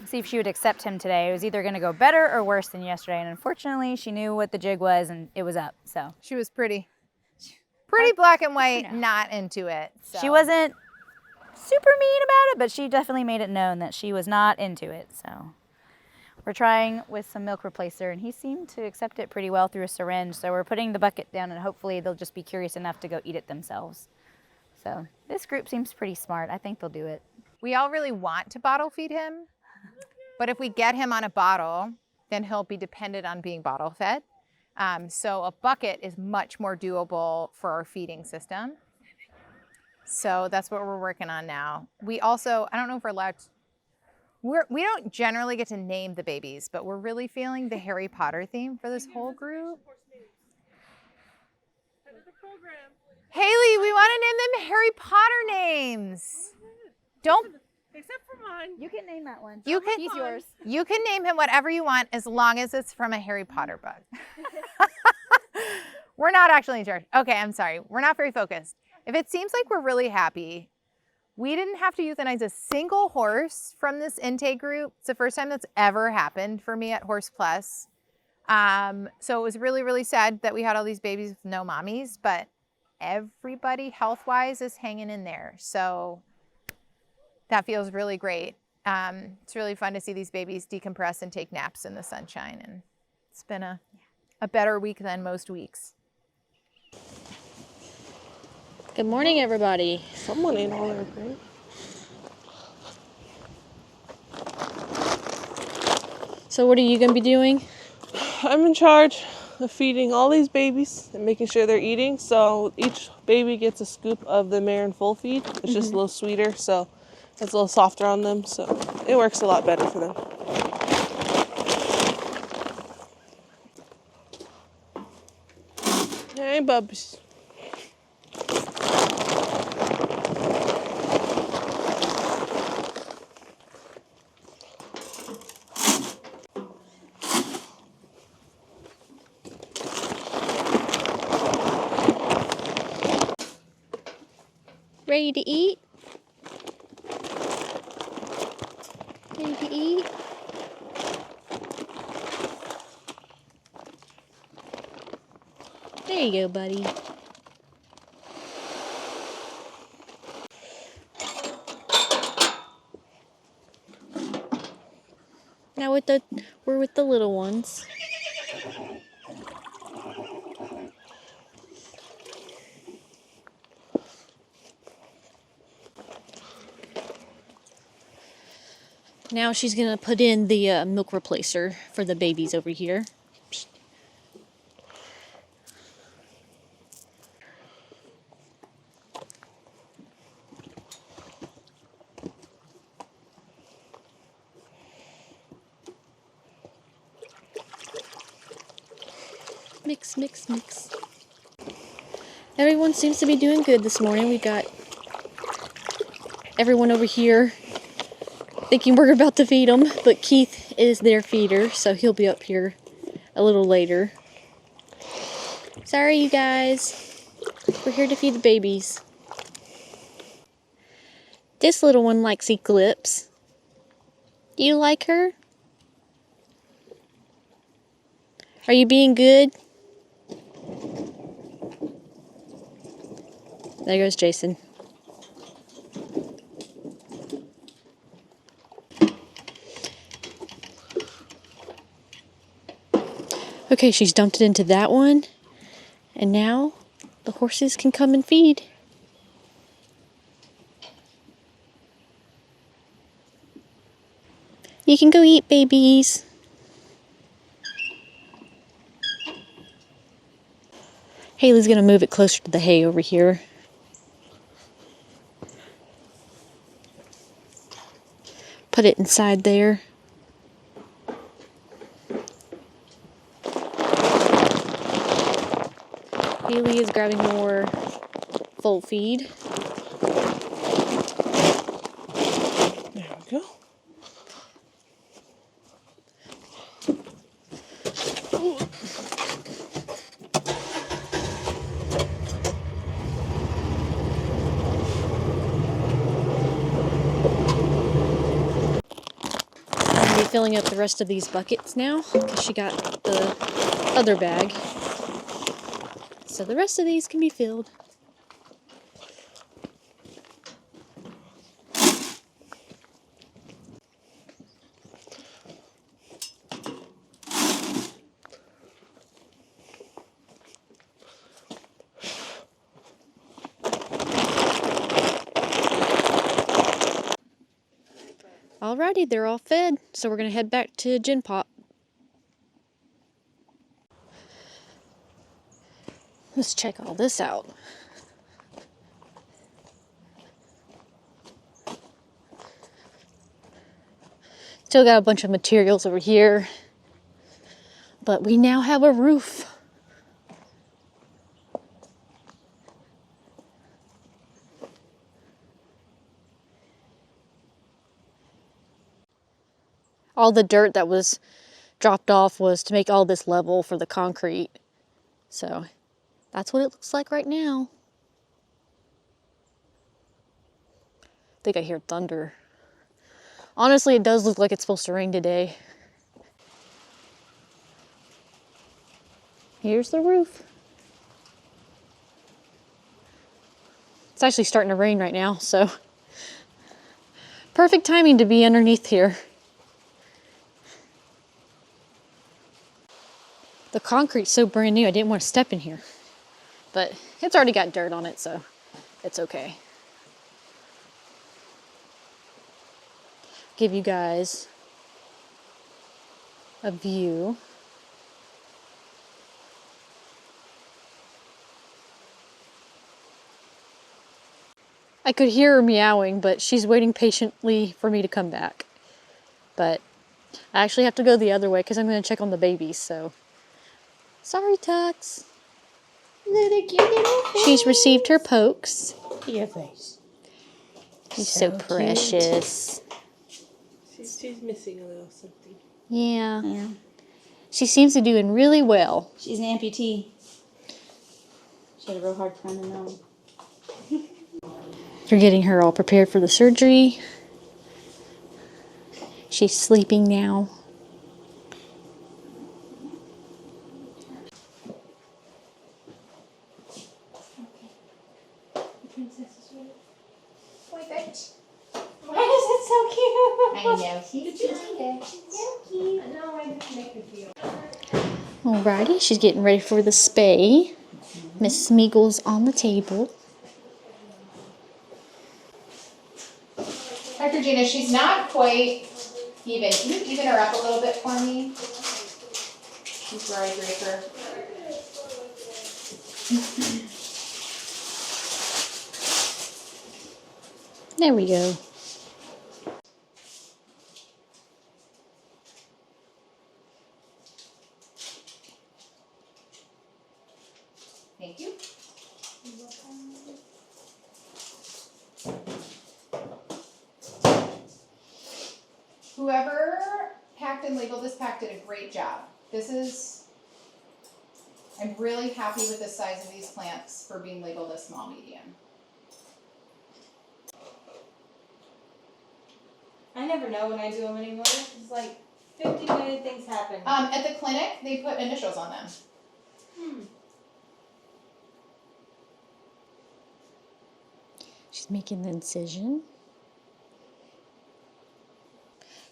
see if she would accept him today. It was either gonna go better or worse than yesterday, and unfortunately she knew what the jig was and it was up, so. She was pretty black and white, not into it. So. She wasn't super mean about it, but she definitely made it known that she was not into it, so. We're trying with some milk replacer, and he seemed to accept it pretty well through a syringe, so we're putting the bucket down, and hopefully they'll just be curious enough to go eat it themselves. So this group seems pretty smart. I think they'll do it. We all really want to bottle feed him, but if we get him on a bottle, then he'll be dependent on being bottle fed. So a bucket is much more doable for our feeding system. So that's what we're working on now. We also, I don't know if we're allowed to, we don't generally get to name the babies, but we're really feeling the Harry Potter theme for this whole group. Haley, we want to name them Harry Potter names. Don't. Except for mine. You can name that one. You can. He's yours. You can name him whatever you want as long as it's from a Harry Potter book. We're not actually in charge. Okay, I'm sorry. We're not very focused. If it seems like we're really happy, we didn't have to euthanize a single horse from this intake group. It's the first time that's ever happened for me at Horse Plus. So it was really, really sad that we had all these babies with no mommies, but everybody health-wise is hanging in there. So that feels really great. It's really fun to see these babies decompress and take naps in the sunshine. And it's been a better week than most weeks. Good morning, everybody. Someone ate all our grain. So what are you going to be doing? I'm in charge of feeding all these babies and making sure they're eating. So each baby gets a scoop of the mare and foal feed. It's just a little sweeter, so it's a little softer on them. So it works a lot better for them. Hey, bubs. Ready to eat? Ready to eat? There you go, buddy. Now we're with the little ones. Now she's gonna put in the milk replacer for the babies over here. Mix, mix, mix. Everyone seems to be doing good this morning. We got everyone over here thinking we're about to feed them, but Keith is their feeder, so he'll be up here a little later. Sorry, you guys. We're here to feed the babies. This little one likes Eclipse. Do you like her? Are you being good? There goes Jason. Okay, she's dumped it into that one. And now the horses can come and feed. You can go eat, babies. Haley's gonna move it closer to the hay over here. Put it inside there. Haley is grabbing more Foal feed. There we go. Filling up the rest of these buckets now because she got the other bag. So the rest of these can be filled. Alrighty, they're all fed, so we're gonna head back to Gin Pop. Let's check all this out. Still got a bunch of materials over here, but we now have a roof. All the dirt that was dropped off was to make all this level for the concrete. So that's what it looks like right now. I think I hear thunder. Honestly, it does look like it's supposed to rain today. Here's the roof. It's actually starting to rain right now, so perfect timing to be underneath here. The concrete's so brand new, I didn't want to step in here. But it's already got dirt on it, so it's okay. Give you guys a view. I could hear her meowing, but she's waiting patiently for me to come back. But I actually have to go the other way because I'm going to check on the babies, so sorry, Tux. Little cute little face. She's received her pokes. Your face. She's so precious. She's missing a little something. Yeah. She seems to be doing really well. She's an amputee. She had a real hard time to know. They're getting her all prepared for the surgery. She's sleeping now. I know, she's cute. So cute. I know, I just make her feel. Alrighty, she's getting ready for the spay. Miss Smeagol's on the table. Dr. Gina, she's not quite Even, can you even her up a little bit for me? She's where I break her. There we go. Thank you. Whoever packed and labeled this pack did a great job. I'm really happy with the size of these plants for being labeled as small medium. I never know when I do them anymore. It's like 50 million things happen. At the clinic, they put initials on them. She's making the incision.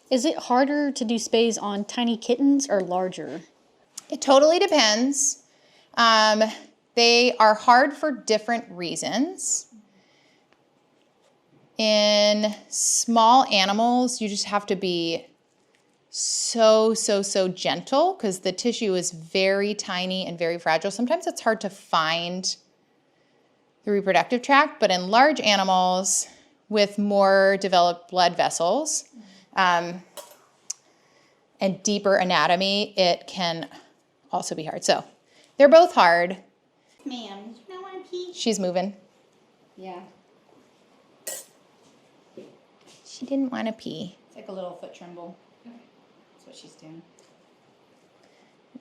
Is it harder to do spays on tiny kittens or larger? It totally depends. They are hard for different reasons. In small animals, you just have to be so gentle because the tissue is very tiny and very fragile. Sometimes it's hard to find the reproductive tract, but in large animals with more developed blood vessels and deeper anatomy, it can also be hard. So they're both hard. Ma'am, you don't want to pee? She's moving. Yeah. She didn't want to pee. It's like a little foot tremble. That's what she's doing.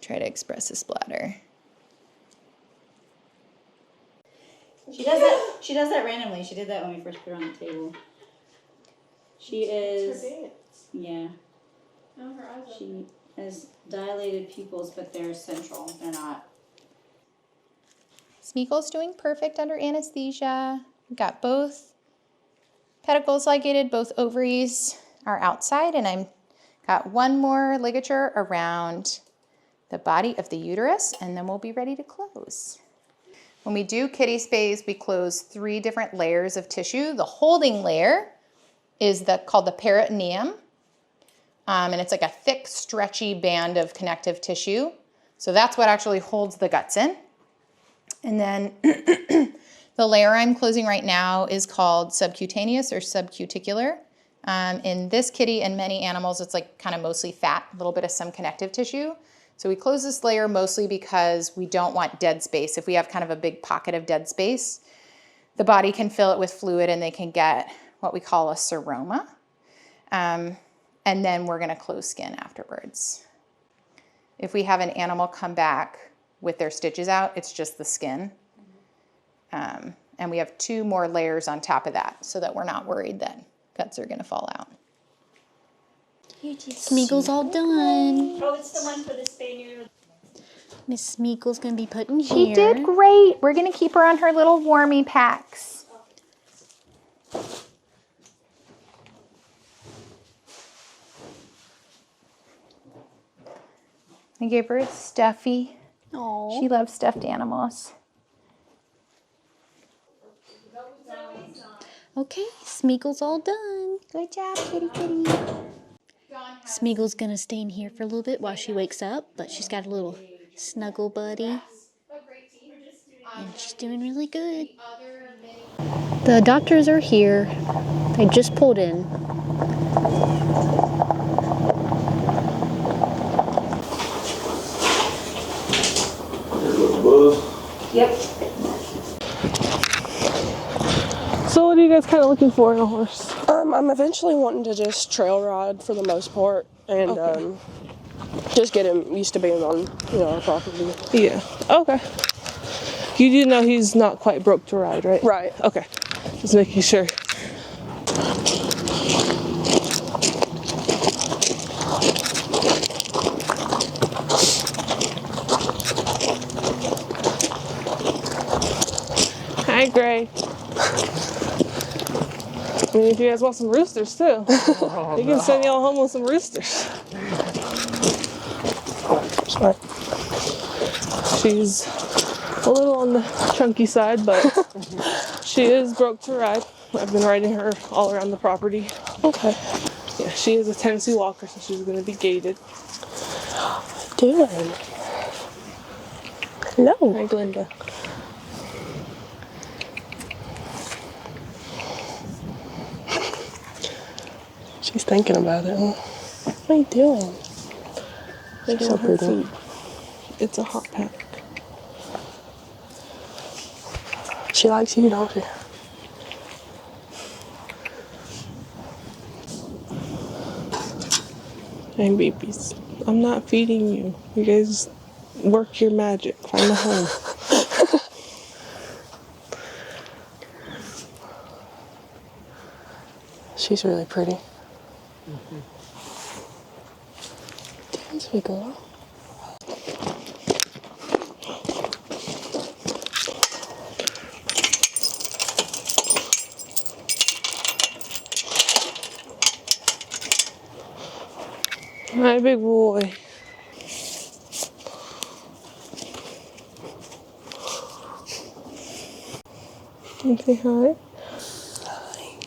Try to express a splatter. She does that randomly. She did that when we first put her on the table. She is. Her dance. Yeah. Oh, her eyes are She has dilated pupils, but they're central. They're not. Smeagol's doing perfect under anesthesia. We've got both pedicles ligated, both ovaries are outside, and I've got one more ligature around the body of the uterus, and then we'll be ready to close. When we do kitty spays, we close 3 different layers of tissue. The holding layer is called the peritoneum, and it's like a thick, stretchy band of connective tissue. So that's what actually holds the guts in. And then the layer I'm closing right now is called subcutaneous or subcuticular. In this kitty and many animals, it's like kind of mostly fat, a little bit of some connective tissue. So we close this layer mostly because we don't want dead space. If we have kind of a big pocket of dead space, the body can fill it with fluid and they can get what we call a seroma. And then we're gonna close skin afterwards. If we have an animal come back with their stitches out, it's just the skin. And we have 2 more layers on top of that so that we're not worried that guts are gonna fall out. Smeagol's all done. Oh, it's the one for the spaniel. Miss Smeagol's gonna be put in here. She did great. We're gonna keep her on her little warmy packs. I gave her a stuffy. Aww. She loves stuffed animals. Okay, Smeagol's all done. Good job, kitty kitty. Smeagol's gonna stay in here for a little bit while she wakes up, but she's got a little snuggle buddy. And she's doing really good. The doctors are here. They just pulled in. Yep. So what are you guys kind of looking for in a horse? I'm eventually wanting to just trail ride for the most part and just get him used to being on, our property. Yeah. Okay. You do know he's not quite broke to ride, right? Right. Okay. Just making sure. Hi, Gray. I mean, if you guys want some roosters too, you can send y'all home with some roosters. Right. She's a little on the chunky side, but she is broke to ride. I've been riding her all around the property. Okay. Yeah, She is a Tennessee Walker, so she's going to be gated. Doing? Hello. Hi, Glinda. She's thinking about it. What are you doing? She's so pretty. It's a hot pack. She likes you, don't she? Hey, babies. I'm not feeding you. You guys work your magic. Find a home. She's really pretty. Damn, sweet girl. My big boy. Can you say hi? Hi.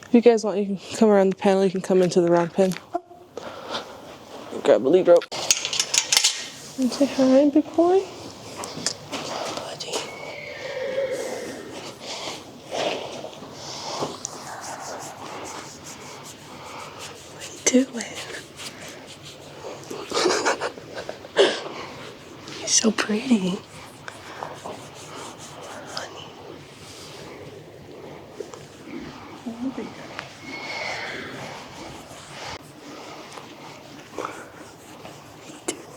If you guys want, you can come around the panel. You can come into the round pen. Grab a lead rope. And say hi, big boy. Buddy. What are you doing? You're so pretty. Honey. What are you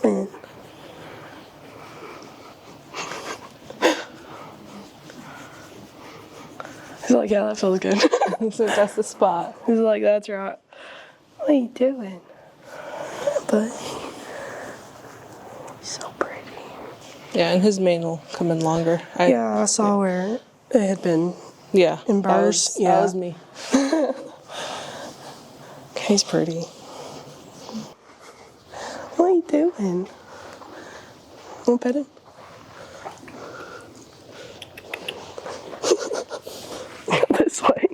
doing? He's like, yeah, that feels good. So that's the spot. He's like, that's right. What are you doing? Buddy. So pretty. Yeah, and his mane will come in longer. I saw where it had been in bars. That was me. He's pretty. What are you doing? Want to pet him? This way.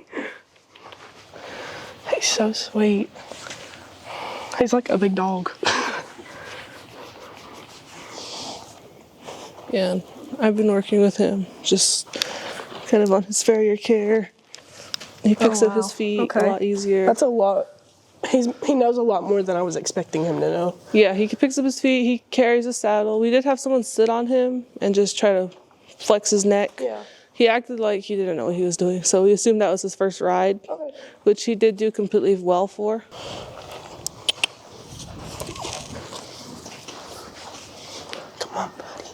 He's so sweet. He's like a big dog. Yeah, I've been working with him, just kind of on his farrier care. He picks up his feet a lot easier. That's a lot. He knows a lot more than I was expecting him to know. Yeah, he picks up his feet, he carries a saddle. We did have someone sit on him and just try to flex his neck. Yeah. He acted like he didn't know what he was doing, so we assumed that was his first ride, which he did do completely well for. Come on, buddy.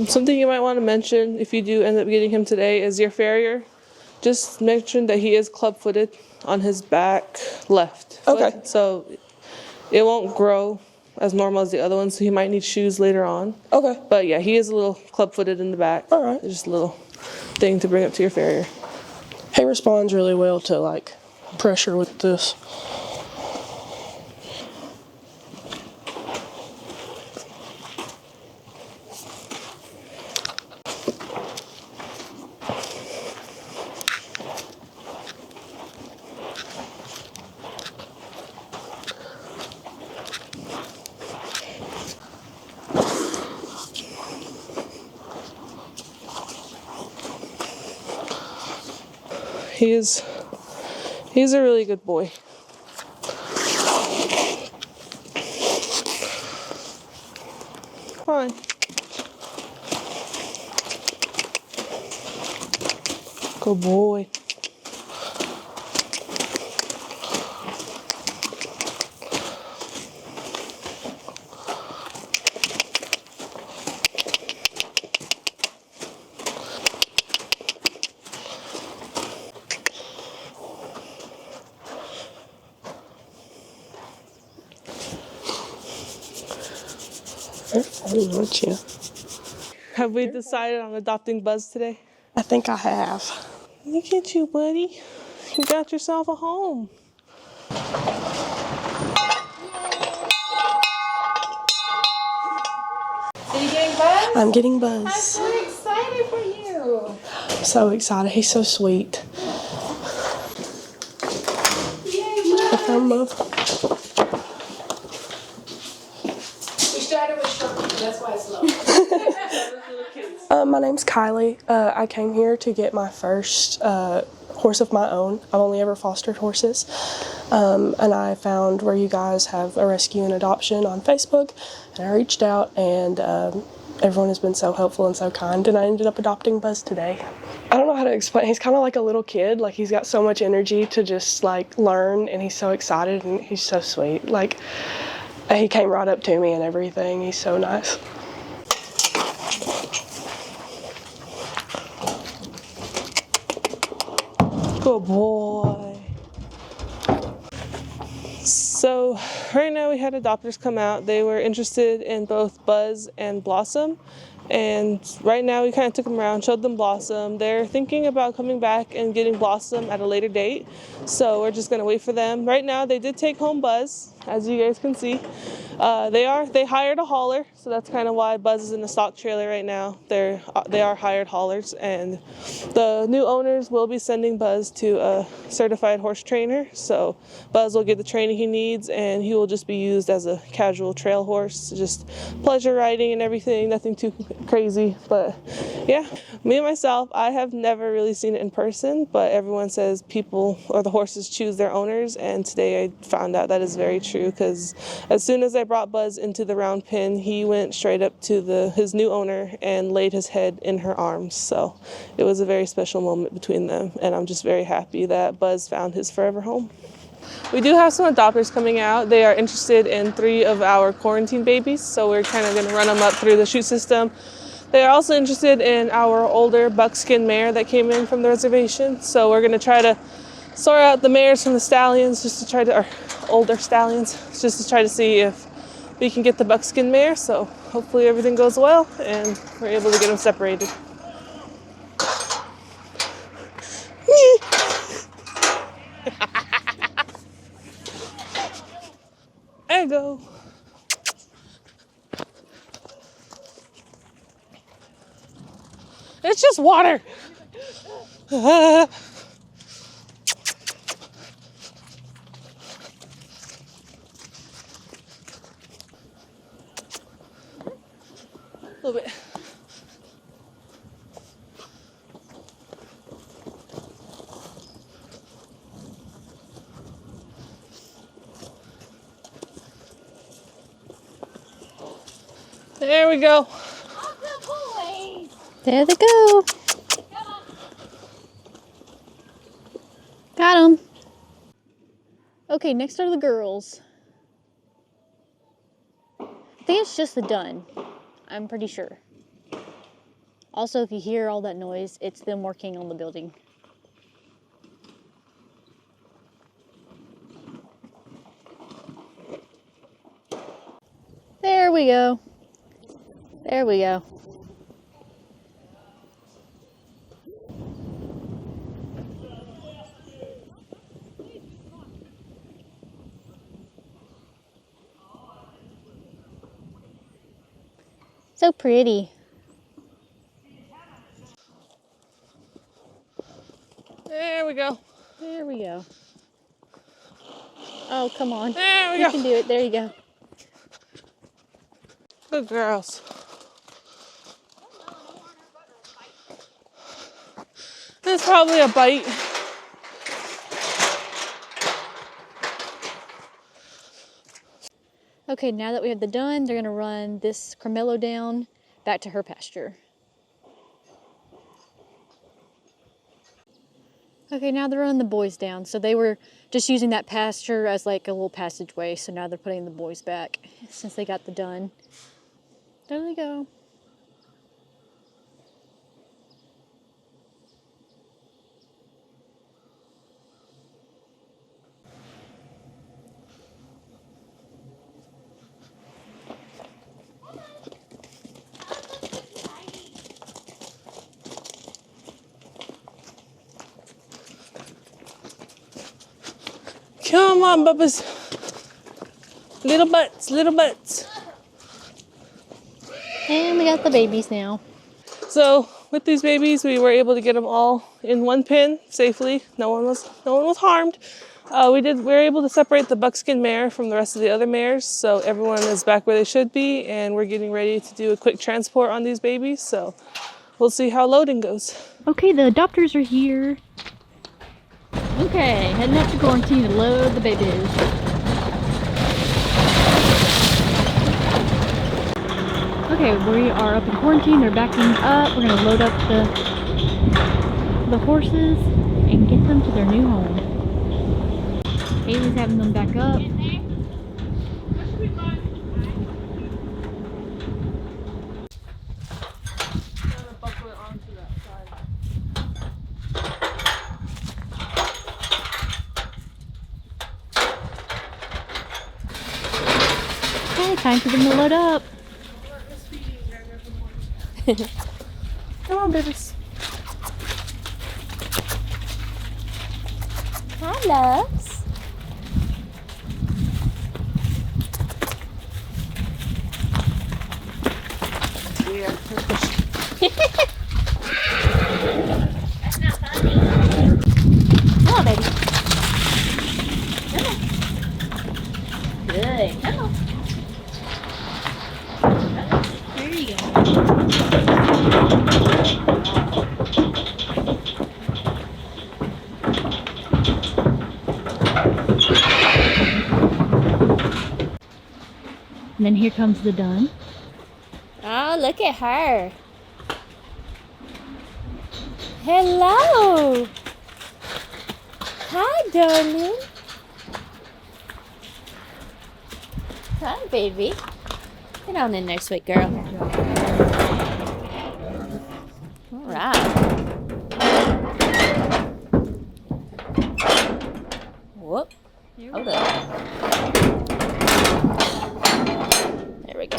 Something you might want to mention if you do end up getting him today is your farrier. Just mention that he is club-footed on his back left foot, so it won't grow as normal as the other ones, so he might need shoes later on. Okay. But yeah, he is a little club-footed in the back. All right. Just a little thing to bring up to your farrier. He responds really well to like pressure with this. He's a really good boy. Come on. Good boy. Aren't you? Have we decided on adopting Buzz today? I think I have. Look at you, buddy. You got yourself a home. I'm getting Buzz. I'm so excited for you. So excited. He's so sweet. I found love. We started with short, that's why it's low. My name's Kylie. I came here to get my first horse of my own. I've only ever fostered horses. And I found where you guys have a rescue and adoption on Facebook. And I reached out, and everyone has been so helpful and so kind. And I ended up adopting Buzz today. I don't know how to explain. He's kind of like a little kid. Like, he's got so much energy to just like learn, and he's so excited, and he's so sweet. Like, he came right up to me and everything. He's so nice. Good boy. So right now we had adopters come out. They were interested in both Buzz and Blossom. And right now we kind of took them around, showed them Blossom. They're thinking about coming back and getting Blossom at a later date. So we're just gonna wait for them. Right now they did take home Buzz, as you guys can see. They hired a hauler, so that's kind of why Buzz is in the stock trailer right now. They are hired haulers, and the new owners will be sending Buzz to a certified horse trainer. So Buzz will get the training he needs, and he will just be used as a casual trail horse, just pleasure riding and everything, nothing too crazy. But yeah, me and myself, I have never really seen it in person, but everyone says people or the horses choose their owners, and today I found out that is very true, because as soon as I brought Buzz into the round pen, he went straight up to his new owner and laid his head in her arms. So it was a very special moment between them, and I'm just very happy that Buzz found his forever home. We do have some adopters coming out. They are interested in 3 of our quarantine babies, so we're kind of going to run them up through the chute system. They are also interested in our older buckskin mare that came in from the reservation, so we're going to try to sort out the mares from the stallions, or older stallions, just to try to see if we can get the buckskin mare. So hopefully everything goes well and we're able to get them separated. There you go. It's just water. A little bit. There we go. There they go. Got them. Okay, next are the girls. I think it's just the dun. I'm pretty sure. Also, if you hear all that noise, it's them working on the building. There we go. There we go. So pretty. There we go. There we go. Oh, come on. There we You go. can do it. There you go. Good girls. There's probably a bite. Okay, now that we have the dun, they're gonna run this Cremello down back to her pasture. Okay, now they're running the boys down. So they were just using that pasture as like a little passageway. So now they're putting the boys back since they got the dun. There they go. Come on, bubbas. Little butts, little butts. And we got the babies now. So with these babies, we were able to get them all in one pen safely. No one was harmed. We were able to separate the buckskin mare from the rest of the other mares, so everyone is back where they should be, and we're getting ready to do a quick transport on these babies. So we'll see how loading goes. Okay, the adopters are here. Okay, heading up to quarantine to load the babies. Okay, we are up in quarantine. They're backing up. We're gonna load up the horses and get them to their new home. Haley's having them back up. Okay, time for them to load up. Come on, babies. Hi, loves. Yeah. That's not funny. Come on, baby. Come on. Good. Come on. There you go. And then here comes the dun. Oh, look at her. Hello. Hi, darling. Hi, baby. Get on in there, sweet girl. All right. Whoop. Hold up. There we go.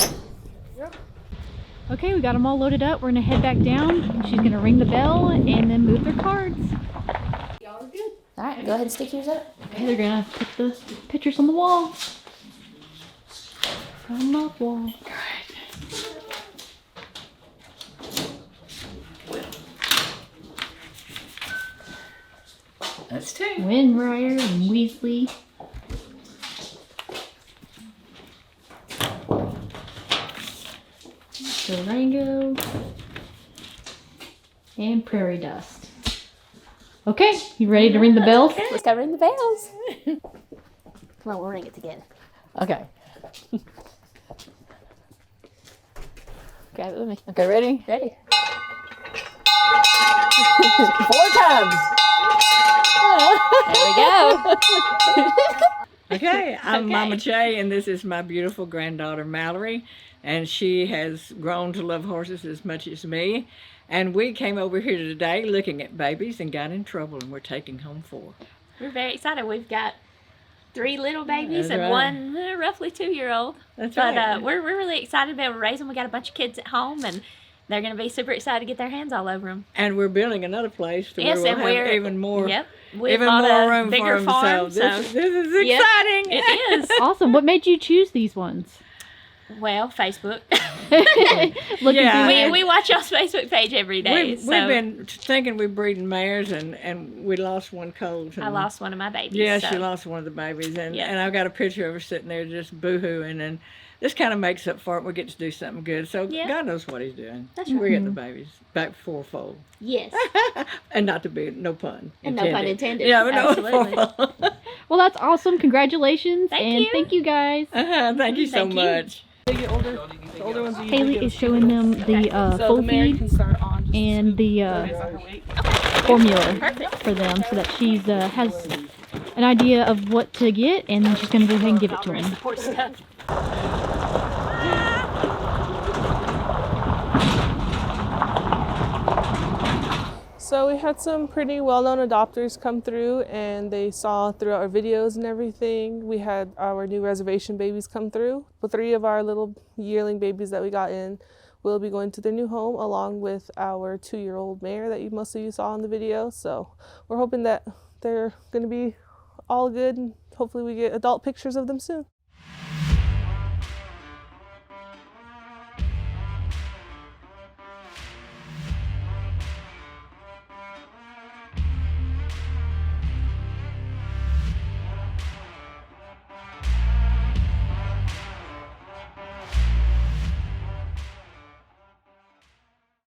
Okay, we got them all loaded up. We're gonna head back down. She's gonna ring the bell and then move their cards. Y'all are good. All right, go ahead and stick yours up. Okay, they're gonna put the pictures on the wall. On the wall. That's two. Windrider and Weasley. Durango. And Prairie Dust. Okay, you ready to ring the bells? Let's go ring the bells. Come on, we'll ring it together. Okay. Grab it with me. Okay, ready? Ready? 4 times. There we go. Okay, I'm Okay. Mama Che, and this is my beautiful granddaughter Mallory, and she has grown to love horses as much as me. And we came over here today looking at babies and got in trouble, and we're taking home 4. We're very excited. We've got 3 little babies That's and right. one roughly 2-year-old. That's But right. we're really excited to be able to raise them. We got a bunch of kids at home, and they're going to be super excited to get their hands all over them. And we're building another place to Yes, where and we'll we're have even more, Yep, we even bought more a room bigger for them. farm. So this is Yep, exciting. it is. Awesome. What made you choose these ones? Well, Facebook. Looking Yeah, through we watch y'all's Facebook page every day. We've been thinking we're breeding mares, and we lost one colt. I lost one of my babies. Yeah, so. she lost one of the babies, and Yeah. and I've got a picture of her sitting there just boo-hooing, and this kind of makes up for it. We get to do something good, so Yeah. God knows what He's doing. That's We're right. getting the babies back before Foal, Yes. and not to be no pun And no pun intended. Yeah, but Absolutely. no. Well, that's awesome. Congratulations. Thank you. Thank you guys. Thank you so Thank you. much. They get older. The older ones usually Haley get is showing them the so full the mare feed can start on just and the based on her weight. formula for them so that she's has an idea of what to get, and then she's going to go ahead and give it to them. Support stuff. So we had some pretty well-known adopters come through, and they saw throughout our videos and everything. We had our new reservation babies come through. The 3 of our little yearling babies that we got in will be going to their new home, along with our 2-year-old mare that most of you saw in the video. So we're hoping that they're going to be all good, and hopefully we get adult pictures of them soon.